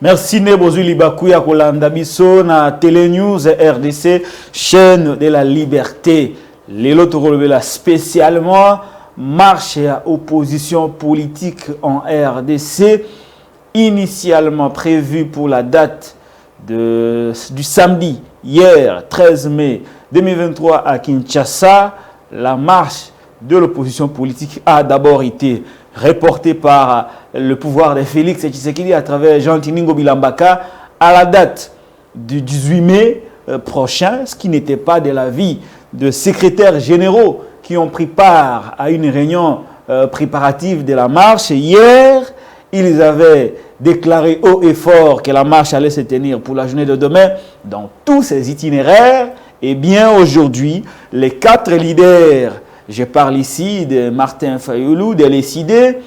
Merci Nebozu Libakuya Kolanda Biso na Télénews RDC, chaîne de la liberté. Lelo Tokolobela spécialement marche à opposition politique en RDC, initialement prévue pour la date du samedi, hier 13 mai 2023 à Kinshasa. La marche de l'opposition politique a d'abord été reportée par le pouvoir de Félix Tshisekedi à travers Jean Tiningo Bilambaka à la date du 18 mai prochain, ce qui n'était pas de l'avis de secrétaires généraux qui ont pris part à une réunion préparative de la marche. Hier, ils avaient déclaré haut et fort que la marche allait se tenir pour la journée de demain dans tous ces itinéraires. Et bien aujourd'hui, les 4 leaders, je parle ici de Martin Fayoulou, de l'ECD,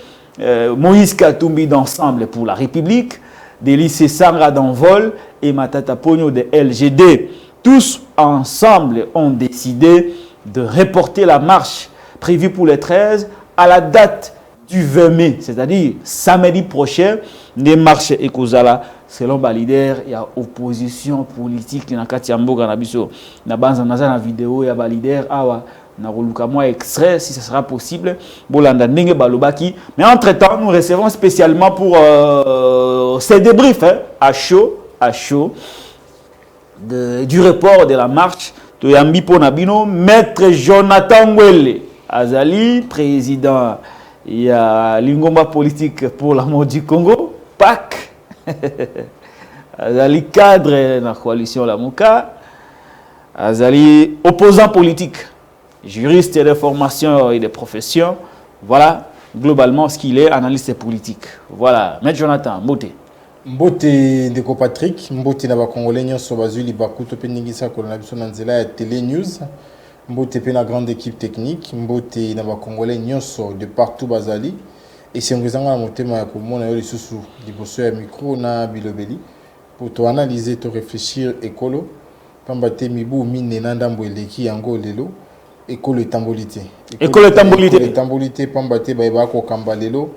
Moïse Katumbi d'Ensemble pour la République, d'Elysée Sanga d'Envol et Matata Pogno de LGD. Tous ensemble ont décidé de reporter la marche prévue pour le 13 à la date du 20 mai, c'est-à-dire samedi prochain. Des marches et Kozala, selon le leader, il y a opposition politique qui est en Nabiso. Na vidéo, il y a leader, moi extrait si ce sera possible. Mais entre-temps, nous recevons spécialement pour ces débriefs à chaud du report de la marche de Yambi Ponabino, maître Jonathan Ngwele Azali, président il y a l'Ingomba politique pour l'amour du Congo, PAC, Azali cadre de la coalition Lamuka, Azali opposant politique, juriste de formation et de profession. Voilà globalement ce qu'il est, analyste politique. Voilà, maître Jonathan, Mbote. Mbote Ndeko Patrick, Mbote na ba Congolais nyonso bazuli bakuto pe ningisa ko na biso na nzela ya Télénews. Mbote pe na grande équipe technique, Mbote na ba Congolais nyonso de partout bazali. Et c'est ngizanga na motema ya komona yo lisusu liboso ya micro na bilobeli pour to analyser, to réfléchir ekolo. Pambate mibu mine na ndambo eleki yango lelo. Ekolo tambolité. Ekolo tambolité. Ekolo tambolité pambate ba ba ko kamba lelo.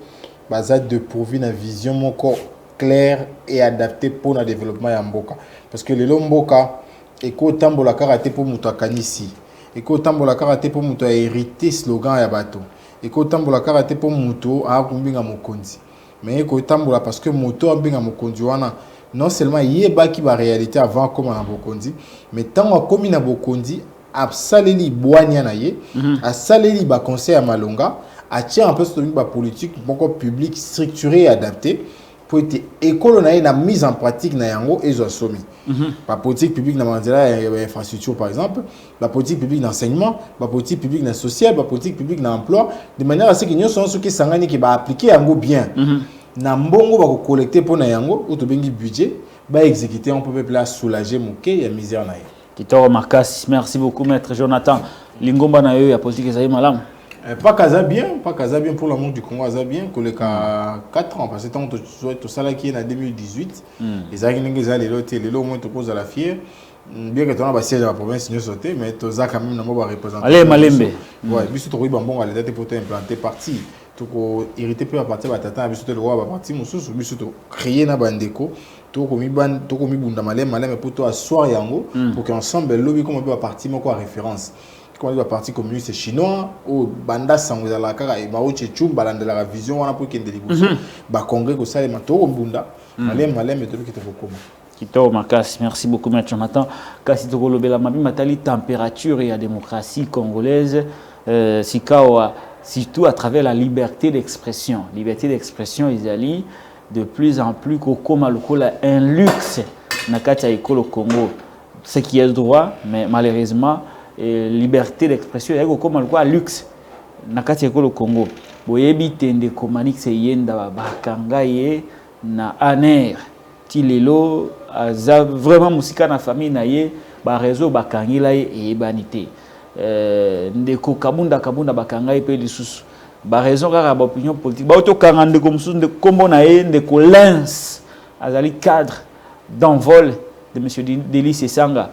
Baza de pourvu na vision moko clair et adapté pour le développement ya mboka parce que le mboka eko tambola karaté pour muto akanisi eko tambola karaté pour muto hériter slogan ya bato eko tambola karaté pour muto a kumbinga mokonzi mais eko tambola parce que moto ambinga mokonzi wana non seulement yebaki ba réalité avant comme na bokonzi mais tant comme na bokonzi absaleli boanya na ye asaleli ba conseil ya malonga a tient un peu sur ba politique beaucoup public structuré et adapté pour être école na mise en pratique na yango ezo somi la politique publique na manzela infrastructure par exemple, la politique publique d'enseignement, la politique publique social, la politique publique d'emploi de manière à ce que nous sommes ceux qui sangani qui va appliquer yango bien na mbongo ba ko collecter pour na yango ou to bengi budget ba exécuter on peut la soulager moké ya misère na ye. Kitoro Marcas, merci beaucoup maître Jonathan. Lingomba na yo ya politique ezali malamu. Pas Casa bien pour l'amour du Congo, Casa bien, que les 4 ans, parce que tant que tout ça là qui est en 2018, les Aguinés les lotés, les lots au moins te posent à la fière, bien que tu as siège à la province, nous sauter, mais tu as quand même un représentant. Allez, Malembe. Ouais, puis surtout, bon, à l'état pour t'implanter parti, tu peux irriter peu à partir de ta tata, puis surtout le roi va partir, puis surtout créer na bandeko, tu as mis bunda malem, mais pour toi asseoir yango, pour qu'ensemble, lobby comme on peut partir, mais quoi référence. Quand on est parti communiste chinois ou banda sanguza la kaka et maoche chumba de la vision wana pour qu'il délibouche ba congrès ko sale matoro mbunda malem et tout qui te faut Kitoro Marcas, merci beaucoup maître Jonathan. Kasi to kolobela mabi matali température et la démocratie congolaise sikawa surtout à travers la liberté d'expression. Liberté d'expression izali de plus en plus kokoma lokola un luxe na kati ya ekolo Congo. Ce qui est droit mais malheureusement et liberté d'expression yako comme quoi luxe nakati ekolo Congo boyebi tende komanix yenda bakanga ye na aner ti lelo aza vraiment musika na famille na ye ba réseau bakangila ye ebanité ndeko kabunda bakanga ye pe lisusu ba raison kaka ba opinion politique ba to kanga ndeko mususu ndeko kombo na ye ndeko lens azali cadre d'envol de monsieur Elysée Sanga.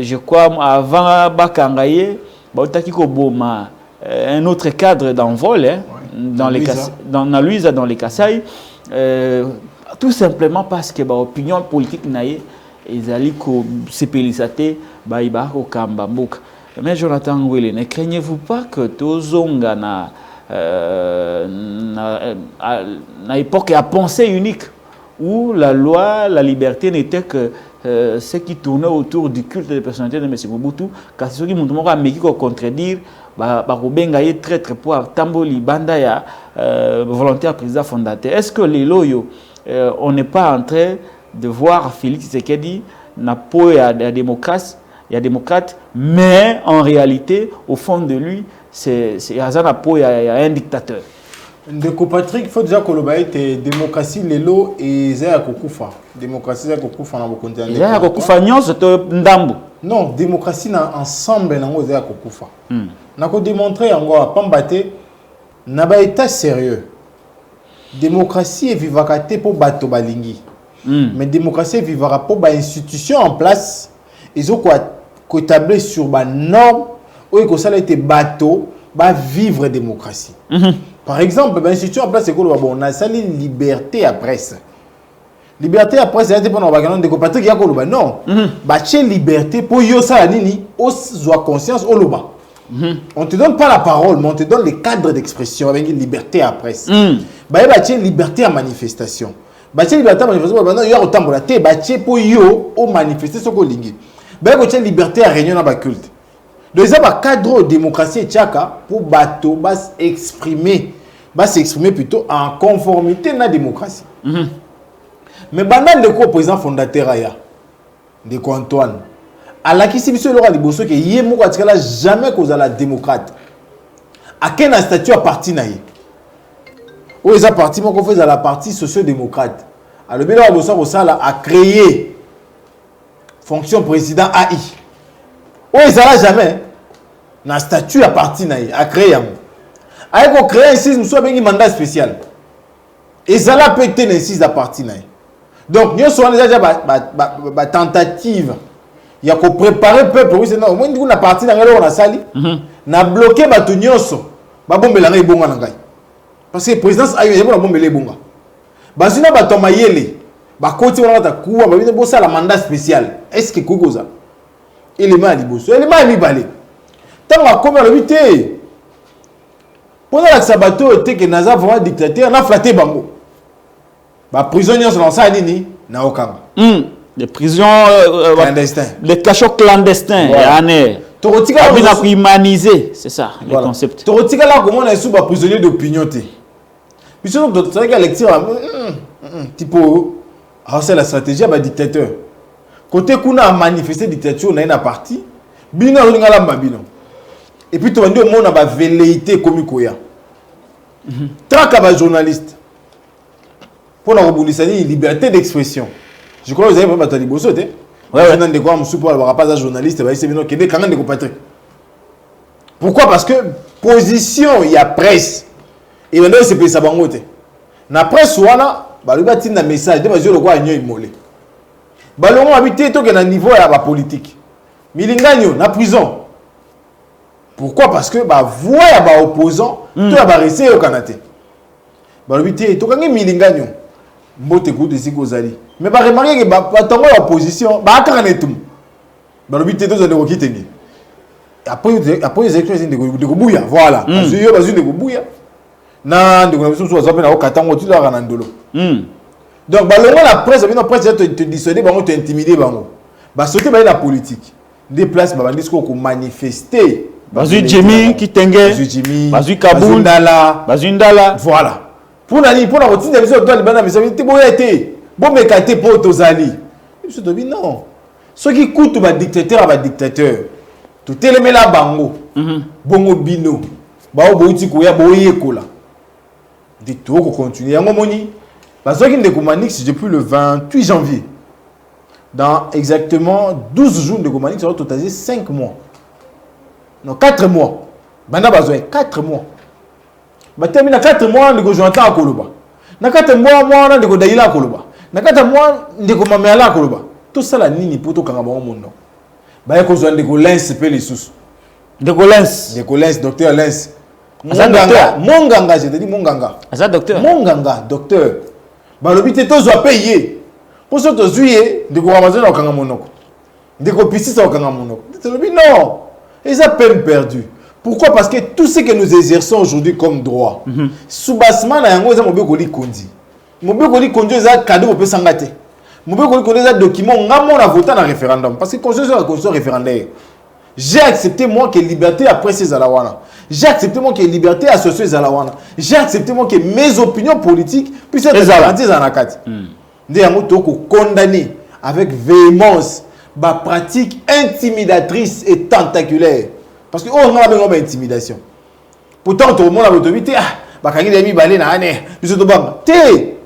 Je crois avant Bakangaye, un autre cadre d'envol dans les Kassai, tout simplement parce que l'opinion politique naïe ezali ko sepelisate ba iba ko kamba mboka. Mais Jonathan Ngwele, ne craignez-vous pas que tozonga na époque à pensée unique où la loi, la liberté n'était que ce qui tournait autour du culte des personnalités de M. Mobutu, car c'est ce qui montre qu'on contredire, Barobenga est très très pour Tamboli, Banda ya volontaire président fondateur. Est-ce que les loyaux, on n'est pas en train de voir Félix Tshisekedi n'a pas ya démocrate, mais en réalité, au fond de lui, c'est un dictateur. Ndeko Patrick, il faut déjà que la démocratie, l'élo et Zaya Kokufa. Démocratie, Zaya Kokufa, on a beaucoup de temps. Zaya Kokufa, c'est un ndambo. Non, démocratie, ensemble, on a Zaya Kokufa. On a démontré, on a Pambate, on a un état sérieux. Démocratie est vivacité pour Bato Balingi. Mais démocratie est vivacité pour les institutions en place. Ils ont établi sur les normes où ils ont été bateau, vivre la démocratie. Par exemple, l'institution en place, c'est quoi? On a sali liberté à presse. Liberté à presse, c'est pas de Patrick Yakoloba. Non. Baché liberté pour yo ça nini, soit conscience au loba. On te donne pas la parole, mais on te donne les cadres d'expression avec une liberté à presse. Baché liberté à manifestation. Baché liberté à manifestation, non, il y a autant de la té, baché pour yo au manifester ce qu'on lingue. Baché liberté à réunion dans le culte. Donc, il y a un cadre de démocratie pour bateau, s'exprimer plutôt en conformité avec la démocratie. Mais pendant le président fondateur, de Antoine, à la question de l'Oral que il n'a jamais causé la démocrate. À quel statut à parti naïe? Où est-ce parti qu'on fait à la partie socio-démocrate? Alors, le a créé fonction président AI. Où est-ce jamais? Dans le statut à parti naïe, à créer. Avec créer un système, nous avons un mandat spécial. Et ça là peut être un système à parti naïe. Donc, nous avons déjà une tentative. Il y a qu'à préparer le peuple. Oui, c'est non. Moi, nous avons parti dans la salle. Nous avons bloqué les gens. Parce que la présidence a eu une bombe. Parce que nous avons fait un mandat spécial. Est-ce que c'est ça? Il est mal. Il est mal. Tant que le vité, pendant que Sabato était que Naza vraiment dictateur, on a flatté Bango. Les prisonniers sont dans ça, na Okanga. Les prisons clandestins. Les cachots clandestins. Voilà. On a humanisé, c'est ça le concept. Torotika là comment on est sous prisonnier d'opinion té. Puis c'est donc c'est la lecture type c'est la stratégie à dictateur. Côté qu'on a manifesté dictature on a une partie, bino lingala mbabino. Et puis tu vas dire au monde a velléité comme koya. Traque à journaliste. Pour la revolutionner liberté d'expression. Je crois que vous avez pas battu bosso té. Ouais, de quoi me support le pas journaliste va essayer que quand même de Patrick. Pourquoi? Parce que position il y a presse. Et maintenant c'est ça bango té. Na presse wana ba lui bati na message de bazio le quoi nyo imolé. Ba longo habité to que na niveau ya ba politique. Milinganyo na prison. Pourquoi? Parce que bah voix ya ba opposant to ya ba rester au Canada. Ba habité to kangi milinganyo. Mbote ko desi ko zali. Mais ba remarquer que ba tongo la opposition ba akana tout. Ba habité to za de kokitengi. Après les élections de Kobouya, voilà. Parce que yo bazui de Kobouya. Na de ko so za pe na okatango tu la kana ndolo. Donc ba longo la presse te dissuader bango te intimider bango. Ba sauter ba la politique. Des places ba bandis ko manifester. Bazui Jimmy Kitenge, Bazui Kaboul, Bazui Ndala. Voilà. Pour la routine de vision de la maison, tu peux être bon mais quand tu es tozali. Je te dis non. Ceux qui coûtent ba dictateur ba dictateur. Tout est la bango. Bongo bino. Ba obouti ko ya boye kola. De tout ko continuer. Yango moni. Parce que de Komanix depuis le 28 janvier. Dans exactement 12 jours de Komanix, ça va totaliser 5 mois. Non, 4 mois. Maintenant, besoin 4 mois. Maintenant, 4 mois, on Jonathan à Koloba. Dans 4 mois, on a Daïla à Koloba. Dans 4 mois, on a Mamela à Koloba. Tout ça, là, ni pour tout le monde. Il y a besoin de Lens, les sous. De Lens. De Lens, docteur Lens. Monganga, je te dis Monganga. Asa docteur. Monganga, docteur. balobi te tozwa payer pour ça tozuye ndeko Amazon na kanga monoko ndeko pisisa okanga monoko tolobi non et ça peine perdue. Pourquoi? Parce que tout ce que nous exerçons aujourd'hui comme droit soubassement na yango eza mobeko likondi mobeko likondi eza cadeau pe sangate mobeko likondi eza document ngamo na voter na référendum parce que constitution référendaire. J'ai accepté moi que liberté après ces alawana. J'ai accepté moi que liberté associée aux alawana. J'ai accepté moi que mes opinions politiques puissent être garanties dans la carte. Ndé yango toko condamné avec véhémence ba pratique intimidatrice et tentaculaire. Parce que on a besoin d'intimidation. Pourtant tout le monde a l'autorité ba kangi demi balé na ane biso to banga. Té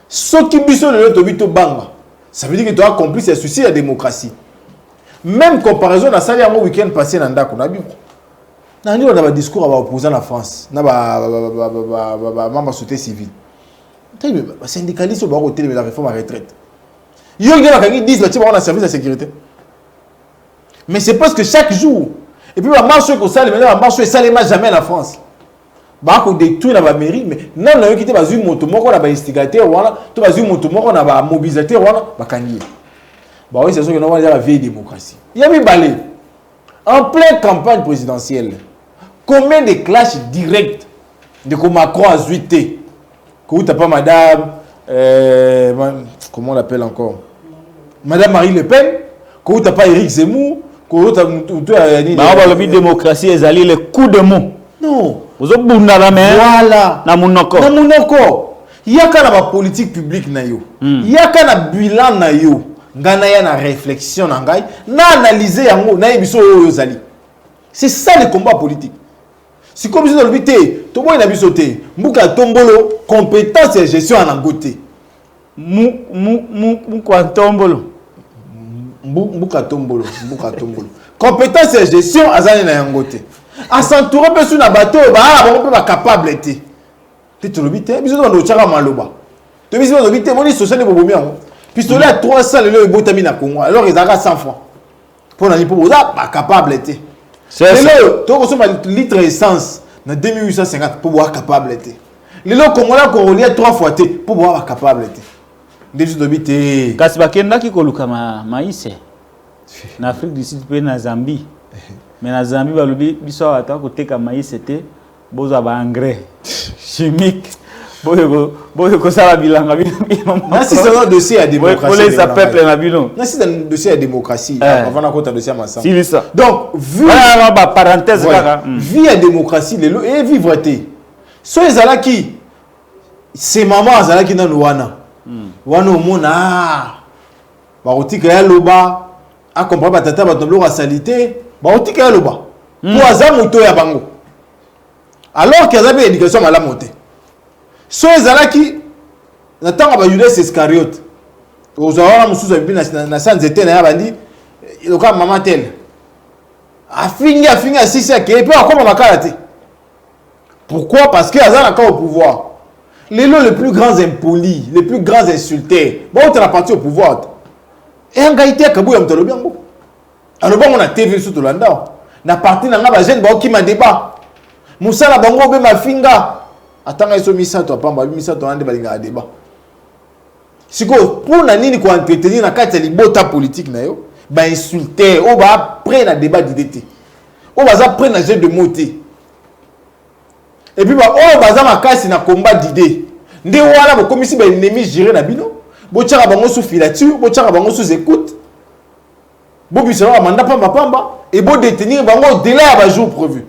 ce qui biso le to banga. Ça veut dire que tu as accompli ce souci de la démocratie. Même comparaison à ça, il y a un week-end passé dans Ndako. On a un discours à l'opposant en France. On a un société civile. Les syndicalistes sont au côté de la réforme à retraite. Il y a des gens qui disent que un service de sécurité. Mais c'est parce que chaque jour, et puis la marche que ça, la marche ça ne jamais en France. Bah qu'on détruit la mairie, mais non, on a quitté la zone moto, on a instigateur, voilà, tout la zone moto, on a mobilisateur, voilà, bah kangi. Bah oui, c'est sûr que nous allons dire la vieille démocratie. Il y a mis balé. En pleine campagne présidentielle, combien de clashs directs de Macron a zuité? Que tu n'as pas madame, comment on l'appelle encore? Madame Marie Le Pen, que tu n'as pas Éric Zemmour, que tu as la démocratie, ils allaient le coup de mot. Non. Vous avez la main. Voilà. Na munoko. Na munoko. Il y a qu'à la politique publique na yo. Il y a qu'à la bilan na yo. Ngana ya na réflexion na ngai na analyser yango na yebiso oyo zali. C'est ça le combat politique. Si comme dans le bité to boy na biso te mbuka tombolo compétence et gestion en angoté. Kwa tombolo mbuka tombolo compétence et gestion azali na yangoté. A s'entourer pe sur na bateau ba ba ko ba capable té. Te to le bité biso ndo chaka maloba. To biso ndo bité moni social ne bobomi yango. Pistolet à 300 le botami na Congo. Alors ils ont 100 francs. Pour n'aller pour ça pas capable était. C'est le to consomme litre essence na 2850 pour boire capable était. Les lots congolais congolais 3 fois té pour boire capable était. Des de bité. Kasi bakenda ki koluka maïs. Na Afrique du Sud pe na Zambie. Mais na Zambie balobi biso ata ko teka maïs était boza ba engrais chimique. Boyo ça la bilanga si c'est un dossier à démocratie. Pour les peuple na bino. C'est un dossier à démocratie avant na kota dossier ensemble. Si ça. Donc vu parenthèse kaka. Vie à démocratie lelo et vivre té. So ezala ki c'est maman azala ki na wana. Wana omona ba otika ya loba a comprendre ba tata ba tombo ka salité ba otika ya loba. Pour azamuto ya bango. Alors qu'il y a une éducation à la montée. So ezalaki na tanga ba Judas Iscariote ozawala mususu na sanzete na yabandi loka mama tel afinga asisi ke pe akoma makalate. Pourquoi? Parce que azala ka au pouvoir. Les plus grands impolis, les plus grands insultés, bon tu la parti au pouvoir. Et en gaïté kabu ya mtolobi yango. Alors bon on a TV sur Tolanda. Na parti na ngaba jeune ba ki ma débat. Musala bango be mafinga. Attends, ils sont mis ça, toi, pas mal, mis ça, toi, on a débat. Si pour nani ko entretenir na carte libota politique na yo, ba insulter, ou ba prendre un débat d'idée. Ou ba za prendre un jeu de mots. Et puis ba o ba za makasi na combat d'idée. Ndé wala bo comme si ba ennemi gérer na bino. Bo tchaka bango sous filature, bo tchaka bango sous écoute. Bo bisera manda pamba et bo détenir bango délai à ba jour prévu.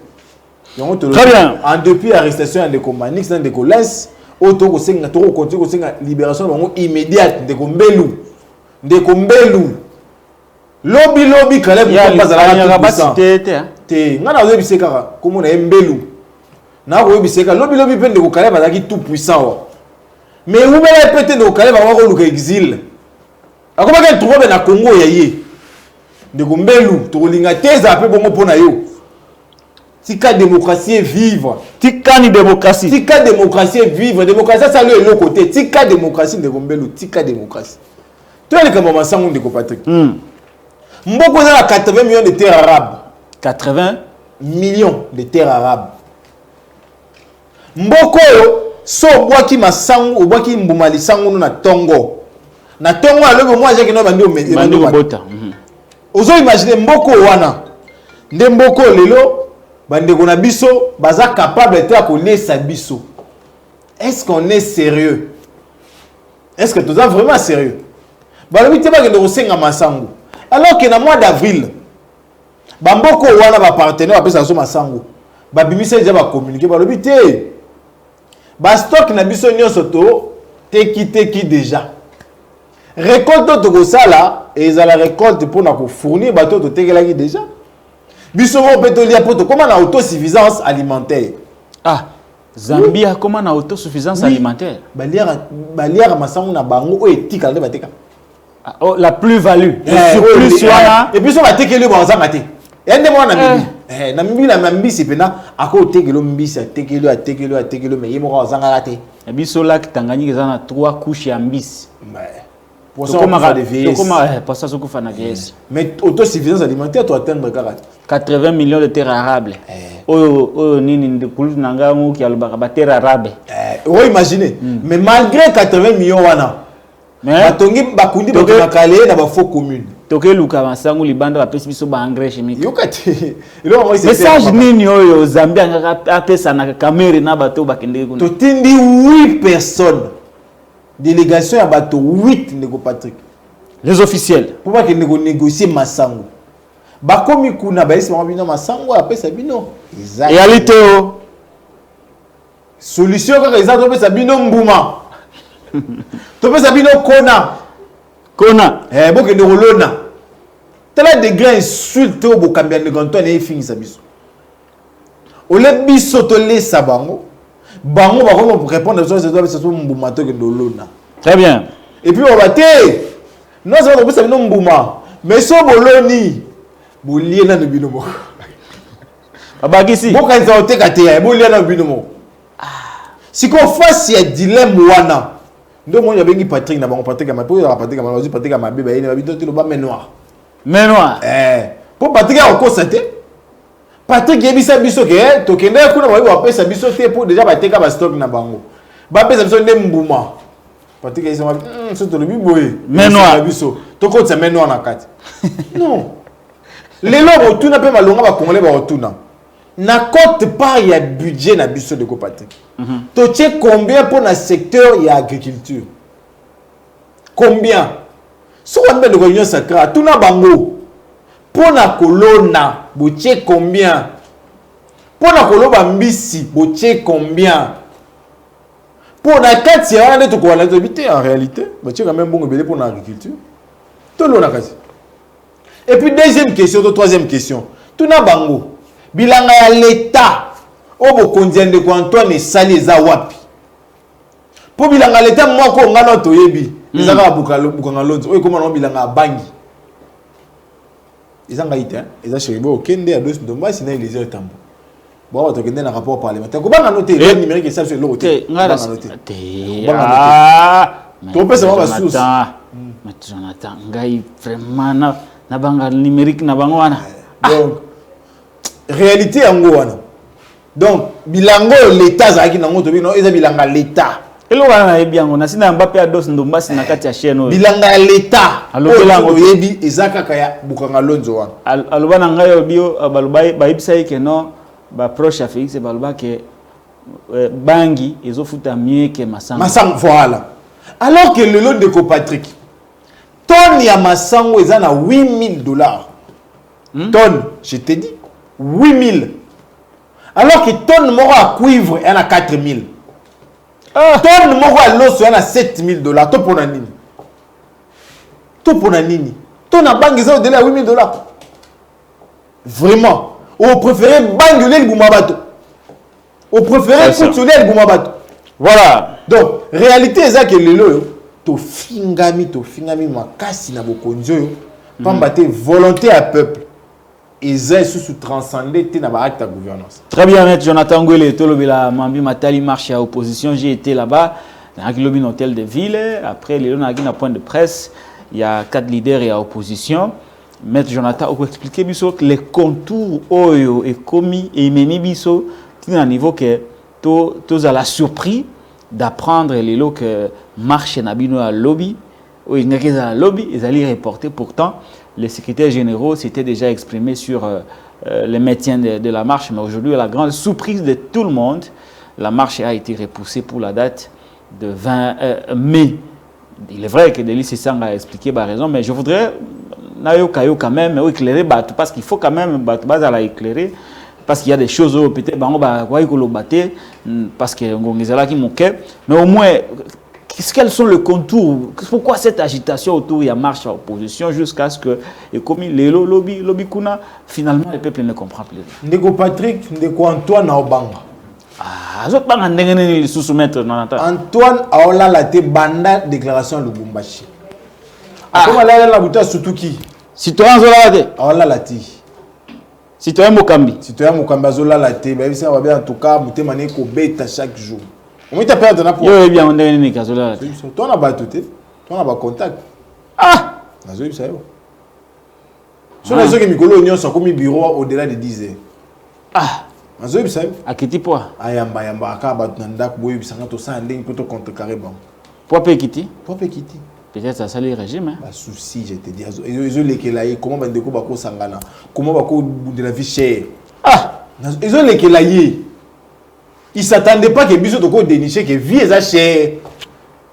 Très bien. En depuis l'arrestation de Comanix, de Colès, auto kosenga to continue kosenga libération bango immédiate de Kombelu. De Kombelu. Lobby Caleb pas à la capacité te. Ngana ozo biseka comme na Mbelu. Na ko biseka lobby pe de Caleb azaki tout puissant. Mais où bela pété de Caleb ba ko luka exil. Akoma ka trouver na Congo yaye. De Kombelu to linga teza pe bongo pona yo. Tika démocratie vivre. Tika ni démocratie. Tika démocratie vivre. Démocratie ça le l'autre côté. Tika démocratie de Gombelo. Tika démocratie. Toi les comme ensemble de Patrick. Mboko a 80 millions de terres arabes. 80 millions de terres arabes. Mboko so boaki masangu boaki mbuma lisangu na tongo alors moi j'ai que no bandi bota ozo imaginer mboko wana nde mboko lelo bande ko na biso baza capable de connaître biso. Est-ce qu'on est sérieux? Est-ce que tu es vraiment sérieux? Balobi te ba ke ndoko senga masangu alors que na mois d'avril bamboko wana ba partenaire apesa so masangu ba bimisa déjà ba communiquer balobi te ba stock na biso nyonso to teki déjà récolte to ko sala et za la récolte pour na ko fournir bato to tekelaki déjà biso mo pétrolier pour to comment na autosuffisance alimentaire. Ah Zambia comment na autosuffisance alimentaire? Baliara masangu na bango o etika de bateka. Oh, la plus-value. Surplus wana. Et puis so batekeli ba zanga te. Ende mo na mibi. Na mibi na mbisi pena ako tekelo mbisi atekelo mais yemo ko zanga te. Et biso lac Tanganyika zana 3 couches ya mbisi. Pour ça on a des vieilles. Pour ça soko fa na vieilles. Mais autosuffisance alimentaire tu atteindre 80 millions de terres arables. Oh nini ndikulu nanga mu ki alobaka ba terres arabes. Imaginez. Mais malgré 80 millions wana batongi bakundi bakale na ba faux commune. Toke luka masangu libanda ba pesi biso ba engrais chimique. Yokati. Message nini oyo Zambia ngaka apesa na kamera na bato bakende kuna. Totindi 8 personnes. Délégation à bateau 8 nego Patrick. Les officiels. Pour pas que négocier masangu. Bakomi kuna ba esi mabino masangu apesa bino. Réalité o. Solution quand ils ont pesa bino mbuma. To pesa bino kona. Boke de rolona. Tala de grands insultes au bokambia de kanto na fini sa biso. Ole biso to le sabango. Bango va répondre aux questions c'est tout mbuma to ke dolona. Très bien. Et puis on va te non ça va pesa bino mbuma. Mais so boloni bolie na bino mo. Abagisi. Boka nza oteka te bolie na bino mo. Si qu'on fasse un dilemme wana. Ndo mo yabengi Patrick na bango Patrick ma po ya Patrick ma ozi Patrick ma beba ine babito tilo ba menoir. Menoir. Pour Patrick a constaté. Patrick yebisa biso ke to kende kuna ba pesa biso te pour déjà ba teka ba stock na bango. Ba pesa biso nde mbuma. Patrick yisa ma so to le biboye. Menoir biso. To ko tsa menoir na kati. Non. Lelo rotuna pe malonga ba congolais ba rotuna. Na cote pas il y a budget na biso de ko Patrick. Tu sais combien pour le secteur il y a agriculture? Combien? Si on a une réunion sacrée, tout na bango. Pour la colonna, vous savez combien? Pour la colonna mbisi, vous savez combien? Pour la 4 il y a tout quoi en réalité, vous savez quand même bon pour l'agriculture. Tout le monde. Et puis deuxième question, troisième question. Tout na bango. Bilanga ya l'État. Obo kondiende ko Antoine Sali eza wapi. Po bilanga l'État moko ngana toyebi. Ezaka bukanga lonzo. Oyo koma no bilanga bangi. Ezanga ite, eza cheribo okende ya dos ndomba sina Élysée Tambo. Bon on tokende na rapport parlementaire. Ko banga noter le numérique et ça sur l'autre. Ngara noter. To pesa ba source. Jonathan ngai vraiment na banga numérique na bango wana. Donc réalité yango wana. Donc bilango l'État zaki nango to bino eza bilanga l'État. Elo wana ebiango na sina Mbappé ados ndomba sina kati ya chaîne oyo. Bilanga l'État. Alobela ngo yebi ezaka kaya bukanga lonzo wana. Alobana ngayo bio balubai baibisa yake no ba proche à Félix baluba ke bangi ezofuta mieux que masango. Masango voilà. Alors que le lot de ko Patrick tonne ya masango eza na $8,000. Tonne, je te dis 8,000. Alors que tonne moro à cuivre elle a 4,000. Tonne moro à l'os elle a $7,000. To pona nini? To pona nini? Tonne à banque ils ont donné $8,000. Vraiment. Ou préférez banguler le boumabato. Ou préférez coutuler le boumabato. Voilà. Donc réalité c'est que le lot to fingami makasi na bokonzo pambate volonté à peuple. Ils ont sous transcendé na ba acte de gouvernance. Très bien, maître Jonathan Ngwele tolobela mambi matali marche à opposition, j'ai été là-bas dans un lobby hôtel de ville, après les na point de presse, il y a 4 leaders et à opposition. Maître Jonathan vous expliquer biso les contours oyo et commis et meni biso à niveau que to à la surpris d'apprendre les lots que marche Nabino à lobby, ou il n'y a qu'à lobby, ils allaient reporter. Pourtant, les secrétaires généraux s'étaient déjà exprimés sur le maintien de la marche. Mais aujourd'hui, à la grande surprise de tout le monde, la marche a été repoussée pour la date de 20 mai. Il est vrai que Delis Sessang a expliqué la raison, mais je voudrais quand même éclairer, parce qu'il faut quand même éclairer, parce qu'il y a des choses peut-être parce que mais au moins quels sont les contours, pourquoi cette agitation autour de la marche à opposition jusqu'à ce que et comme les lobby kuna finalement le peuple ne comprend plus. Ndeko Patrick, Ndeko Antoine Aobanga. Antoine Aola la te banda déclaration Lubumbashi. Comment la bouta surtout qui? Citoyen Zola la te. Aola la te. Citoyen Mokambi. Citoyen Mokambi Zola la te. Bah ça va bien en tout cas, muté mané ko beta chaque jour. On t'a perdu na pour. Yo bien on est né Zola la te. Toi na ba tout toi na ba contact. Ah. Nazo ça yo. Sur les autres mikolo union sont comme bureau au-delà de 10 heures. Ah. Nazo ça yo. Akiti poa. Ayamba aka ba nanda ko boyi bisanga to sa ndenge poto contrecarrer bon. Poa pe kiti. Poa pe kiti. Peut-être ça c'est le régime. Bah souci, je te dis. Ils ont les comment bandeko bako sangana. Comment bako de la vie chère. Ah, ils ont les kelaye. Ils s'attendaient pas que biso toko dénicher que vie est chère.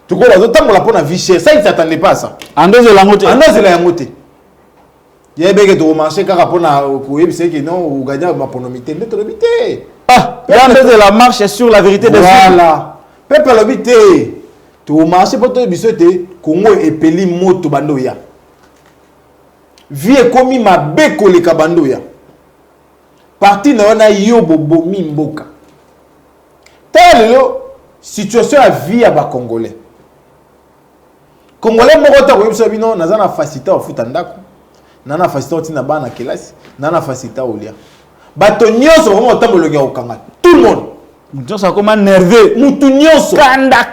Tu connais autant la pour la vie chère. Ça ils s'attendaient pas à ça. En deux la moté. En deux la moté. Il y a bien que tu marché car rapport na ko c'est que non ou gagner ma ponomité, mais tu l'habité. Ah, de la marche sur la vérité des choses. Voilà. Peuple l'habité. Tu marché pour te bisoter Congo et peli moto bandoya. Vie komi ma beko le kabandoya. Parti na wana yo bobo mimboka. Tellement situation à vie à ba congolais. Congolais moko ta ko yebisa bino nazana facilité au futandako. Nana facilité tina bana kelasi, nana facilité olia. Bato nyonso vraiment tambolonga okanga. Tout le monde. Nous sommes comme nerveux. Mutu nyonso. Kanda.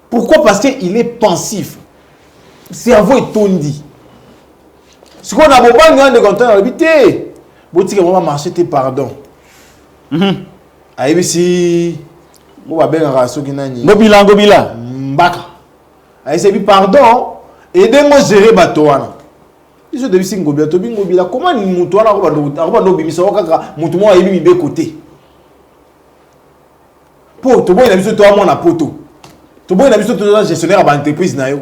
Pourquoi? Parce qu'il est pensif. Cerveau est tondi. Ce qu'on a besoin de content dans l'habité. Boutique vraiment marcher tes pardon. Aïe si on va bien raso kinani. Gobila. Mbaka. Aïe c'est pardon. Aidez-moi gérer batoana. Ils sont devenus ngobila to bingobila. Comment mutuana ko bando bimisa okaka mutu mo ayebi mibe côté. Pour tout bon, il a mis toi mon poto. Tout bon, il a mis toi gestionnaire à l'entreprise na yo.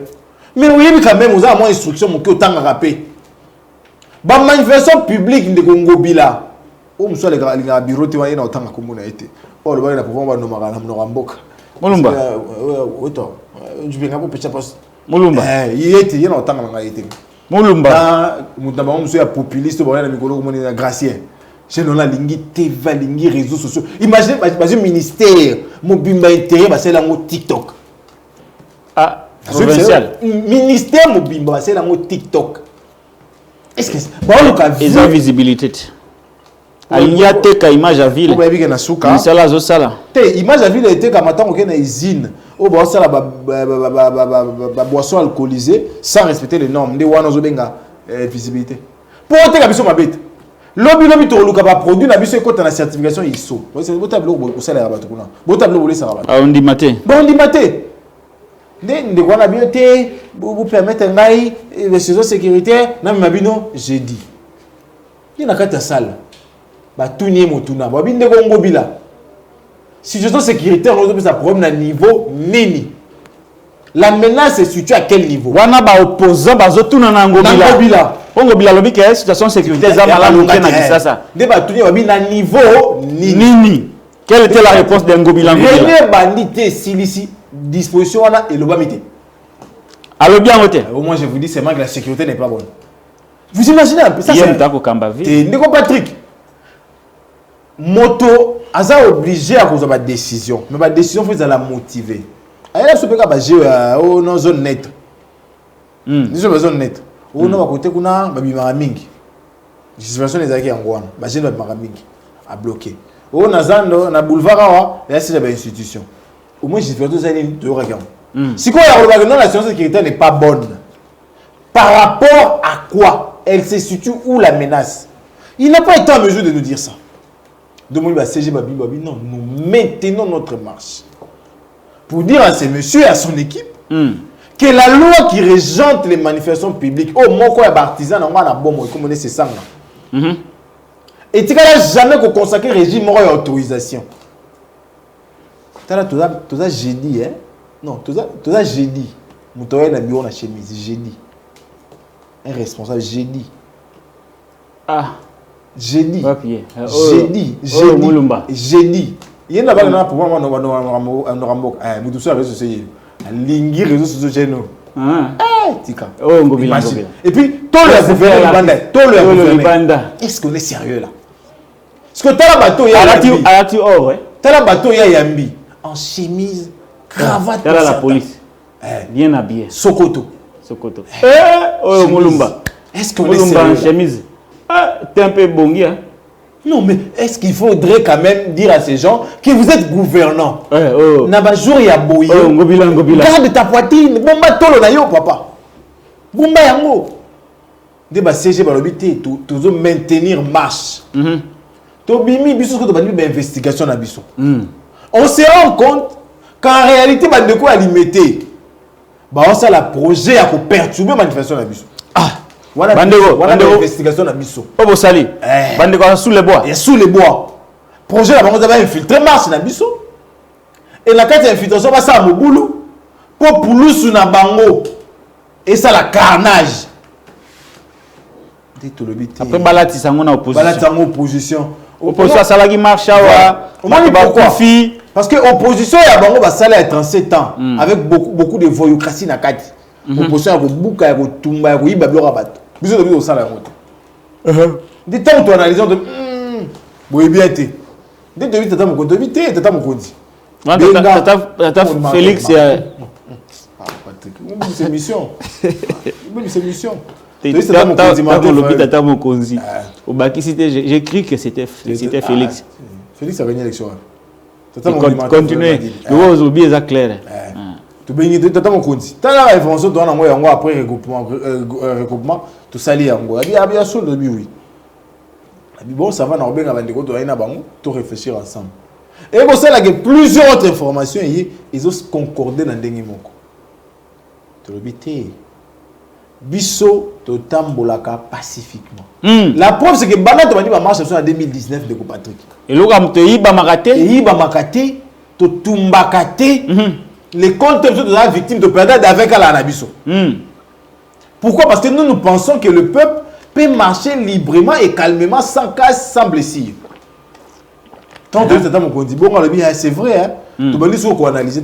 Mais oui, quand même, vous avez moins instruction mon que autant rapper. Ba manifestation publique de Congo bila. O mso les bureau te wayena autant comme on a été. Oh le ba na pouvoir ba no magana no ramboka. Mulumba. Oto. Je vais ngapo pecha poste. Mulumba. Il était il y a autant nga été. Mulumba. Mutamba mso ya populiste ba na mikolo ko moni na gracier. Je n'ai pas de réseaux sociaux. Imaginez, le ministère, mon bimba intérieur, c'est là TikTok. Ah, provincial. Ministère, mon bimba, c'est là TikTok. Est-ce que c'est la visibilité? Il y a des images à ville. C'est là, c'est là. Image à ville était comme attends, une usine. Oh, bah, ça, la boisson alcoolisée, sans respecter les normes. Des ouanos benga visibilité. Pour ôter la mission, ma bête. Lobby to luka ba produit na biso ekota na certification ISO. C'est bo tableau bo sala ba tukuna. Bo tableau bo le sala ba. Ah on dit maté. Bon on dit maté. Ndé kwa na bioté vous permettre ngai les choses sécuritaires na mabino j'ai dit. Ni na kata salle. Ba tunie motuna. Ba binde ko ngobila. Situation sécuritaire on a problème na niveau nini. La menace est située à quel niveau? Wana ba opposant bazo tuna na ngobila. Ongo bila lobi que situation sécurité za mala longue na kisasa. Débat tout ni na niveau nini. Quelle était la réponse de Ngobila Ngobila? Les bandits silisi disposition wana et lobamité. Alors bien voté. Au moins je vous dis c'est que la sécurité n'est pas bonne. Vous imaginez un peu ça c'est un tako Kambavi. Ndeko Patrick. Moto aza obligé à cause de ma décision. Mais ma décision faut la motiver. Ayela sopeka ba jeu au non zone net. Ni zone net. On a côté kuna babimara mingi. Situation les aki ngwana. Ba jeune babimara mingi a bloqué. On a zando na boulevard awa, là c'est la institution. Au moins j'ai fait deux années de regard. Si quoi la non la situation sécuritaire n'est pas bonne. Par rapport à quoi? Elle se situe où la menace? Il n'a pas été en mesure de nous dire ça. Donc, CG Babi, non, nous maintenons notre marche. Pour dire à ces messieurs et à son équipe que la loi qui régente les manifestations publiques, oh, mon quoi, artisan, on a bon, comme on est, c'est ça. Et tu n'as jamais consacré le régime de autorisation. Tu as jeudi, hein? Non, tu as jeudi. Tu as un bureau de chemise, jeudi. Un responsable, jeudi. Ah. Jeudi. Papier. Jeudi. Jeudi. Il y a un pour moi, réseaux sociaux. Lingi réseaux sociaux. Et puis, tout le gouvernement. Est-ce qu'on est sérieux là? Est-ce que tu as un bateau, il y a un bateau, il y a Yambi. En chemise, cravate. Il y a la police. Bien habillé. Sokoto. Moulumba. Est-ce qu'on est sérieux en chemise? T'es un peu bongi, hein? Non, mais est-ce qu'il faudrait quand même dire à ces gens que vous êtes gouvernants? Nabajour y a boyé. Garde ta poitrine. Bomba tolo na yo, papa. Bomba yango. Débat CG balobité, toujours maintenir marche. Tobimi biso ko tobani ba investigation na biso. On se rend compte qu'en réalité ba de quoi limiter. Ba on ça la projet à perturber manifestation na biso. Voilà l'investigation à Bisso. Obo Sali. Bandeko sous les bois. Et sous les bois. Projet là, on a infiltré Mars na Bisso. Et la carte d'infiltration va ça à Moboulou. Pour Poulou sous na bango. Et ça la carnage. Après Balati sango na opposition. Balati sango opposition. Opposition ça la qui marche wa. Pourquoi? Parce que opposition ya bango va saler à 37 ans avec beaucoup de voyoucratie na kati. Opposition ya ko buka ya ko tumba ya ko iba bloka bato. Biso de au salaire. Des temps où tu analyses de oui bien été. Dès que tu as mon compte évité, tu as mon compte. Tata Félix Patrick, c'est mission. C'est mission. Tata Mokonzi. Au Baki j'ai cru que c'était Félix. Félix a gagné l'élection. Continuez. Le vous oubliez ça clair. Tu bénis de tata mon compte. Tu as la référence toi na moi après regroupement tout sali yango. Il y a bien sûr de lui oui. Bon ça va na obenga bandeko to ina bango to réfléchir ensemble. Et vous savez que plusieurs autres informations ils ont concordé dans ndenge moko. To lobité. Biso to tambolaka pacifiquement. La preuve c'est que bana to bandi ba marche en 2019 de Patrick. Et lo kam te yiba makate to tumbakate. Les comptes de la victime de perdre avec la Nabiso. Pourquoi? Parce que nous pensons que le peuple peut marcher librement et calmement sans casse, sans blessure. Tant que c'est dit, bon, c'est vrai, hein? Tu vas dire qu'on analyse.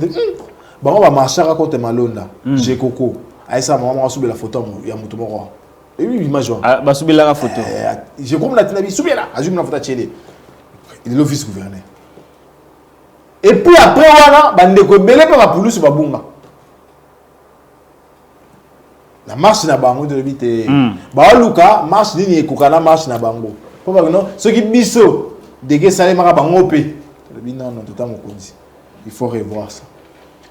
On va marcher à côté de Malonda. J'ai Coco. Aïssa, maman va subir la photo. Il y a mon tour. Et oui, imagine. Ah, bah, subir la photo. Je comprends la tinabi. Subir là. Ajoute la photo à Tchédé. Il est le vice-gouverneur. Et puis après, voilà, bandeko belé pa Poulou sur babunga. La marche na bango de l'habité. Ba luka marche nini ekokana marche na bango. Pourquoi non? Ceux qui biso dege salé maka bango pe. Non non, tout à mon conduit. Il faut revoir ça.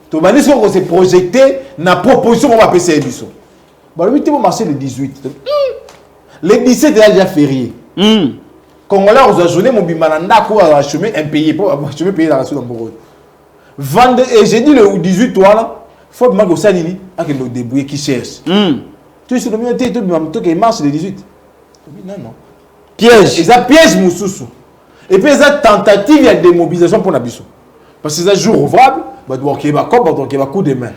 To bani so ko se projeter na proposition on va passer biso. Ba le 8 marcher le 18. Le 17 est déjà férié. Congolais aux journée mon bimananda ko à chemin impayé pour chemin payé dans la sous Mboro. Vendre et j'ai dit le 18 toi là, faut que ça nini à que nous débrouiller qui cherche. Tu sais le mieux tu que marche le 18. Non non. Piège, ils a piège mususu. Et puis ils a tentative de démobilisation pour Nabiso. Parce que c'est un jour ouvrable, bah doit qu'il va comme donc il va coup de main.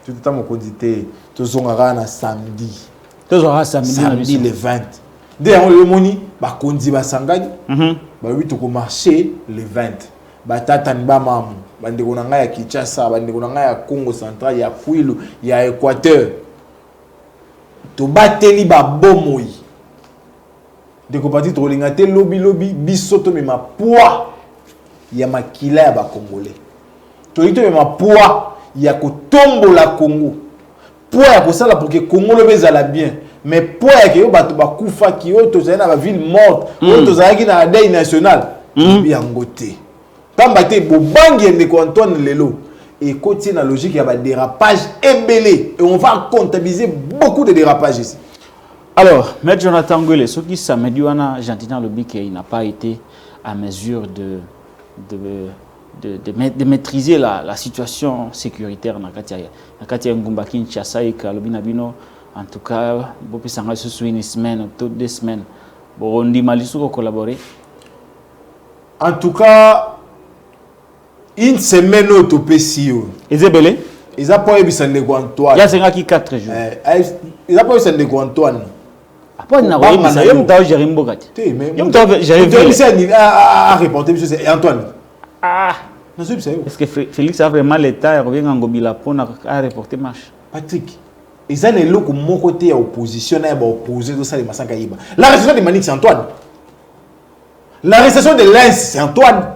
Tout le temps mon condité, tout zongara na samedi. Tout zongara samedi le 20. D'ailleurs, le moni, bah, kondi ba sangani, bah, oui, tu marcher le 20. Bah, tatani ba mamu, bah, ndeko na nga ya Kinshasa, bah, ndeko na nga ya Congo central, ya Kwilu, ya Équateur. Tu bateli ba bomoi. Ndeko pati to lingate lobby, bisoto me ma poids. Ya makila ya ba Congolais. To lito me ma poids, ya ko tombo la Congo. Poids ya ko sala pour que Congo le bezala bien. Mais pour que yo bato bakufa ki yo tozali na ba ville morte yo tozali na deuil national bien ngoté tamba te bobangi ndeko Antoine Lelo et côté na logique il y a ba dérapage ébélé et on va comptabiliser beaucoup de dérapages ici. Alors, Maître Jonathan Ngwele, ce qui samedi wana gentiment le bic il n'a pas été à mesure de maîtriser la situation sécuritaire dans Katia Ngumba Kinshasa et Kalobinabino. En tout cas, Bopi Sanga se suit une semaine, toutes 2 semaines. Bon, on dit Malisou collaborer. En tout cas, une semaine au Topesio. Et Zébélé? Ils n'ont pas eu de Antoine. Il y a 4 jours. Ils n'ont pas eu de Antoine. Après, il y a Antoine. Est-ce que Félix a vraiment l'état de revenir en Gobila pour reporter marche? Patrick, ils ont le look mon côté opposition et opposé de ça les Massanga Iba. L'arrestation de Manik, c'est Antoine. L'arrestation de Lens, c'est Antoine.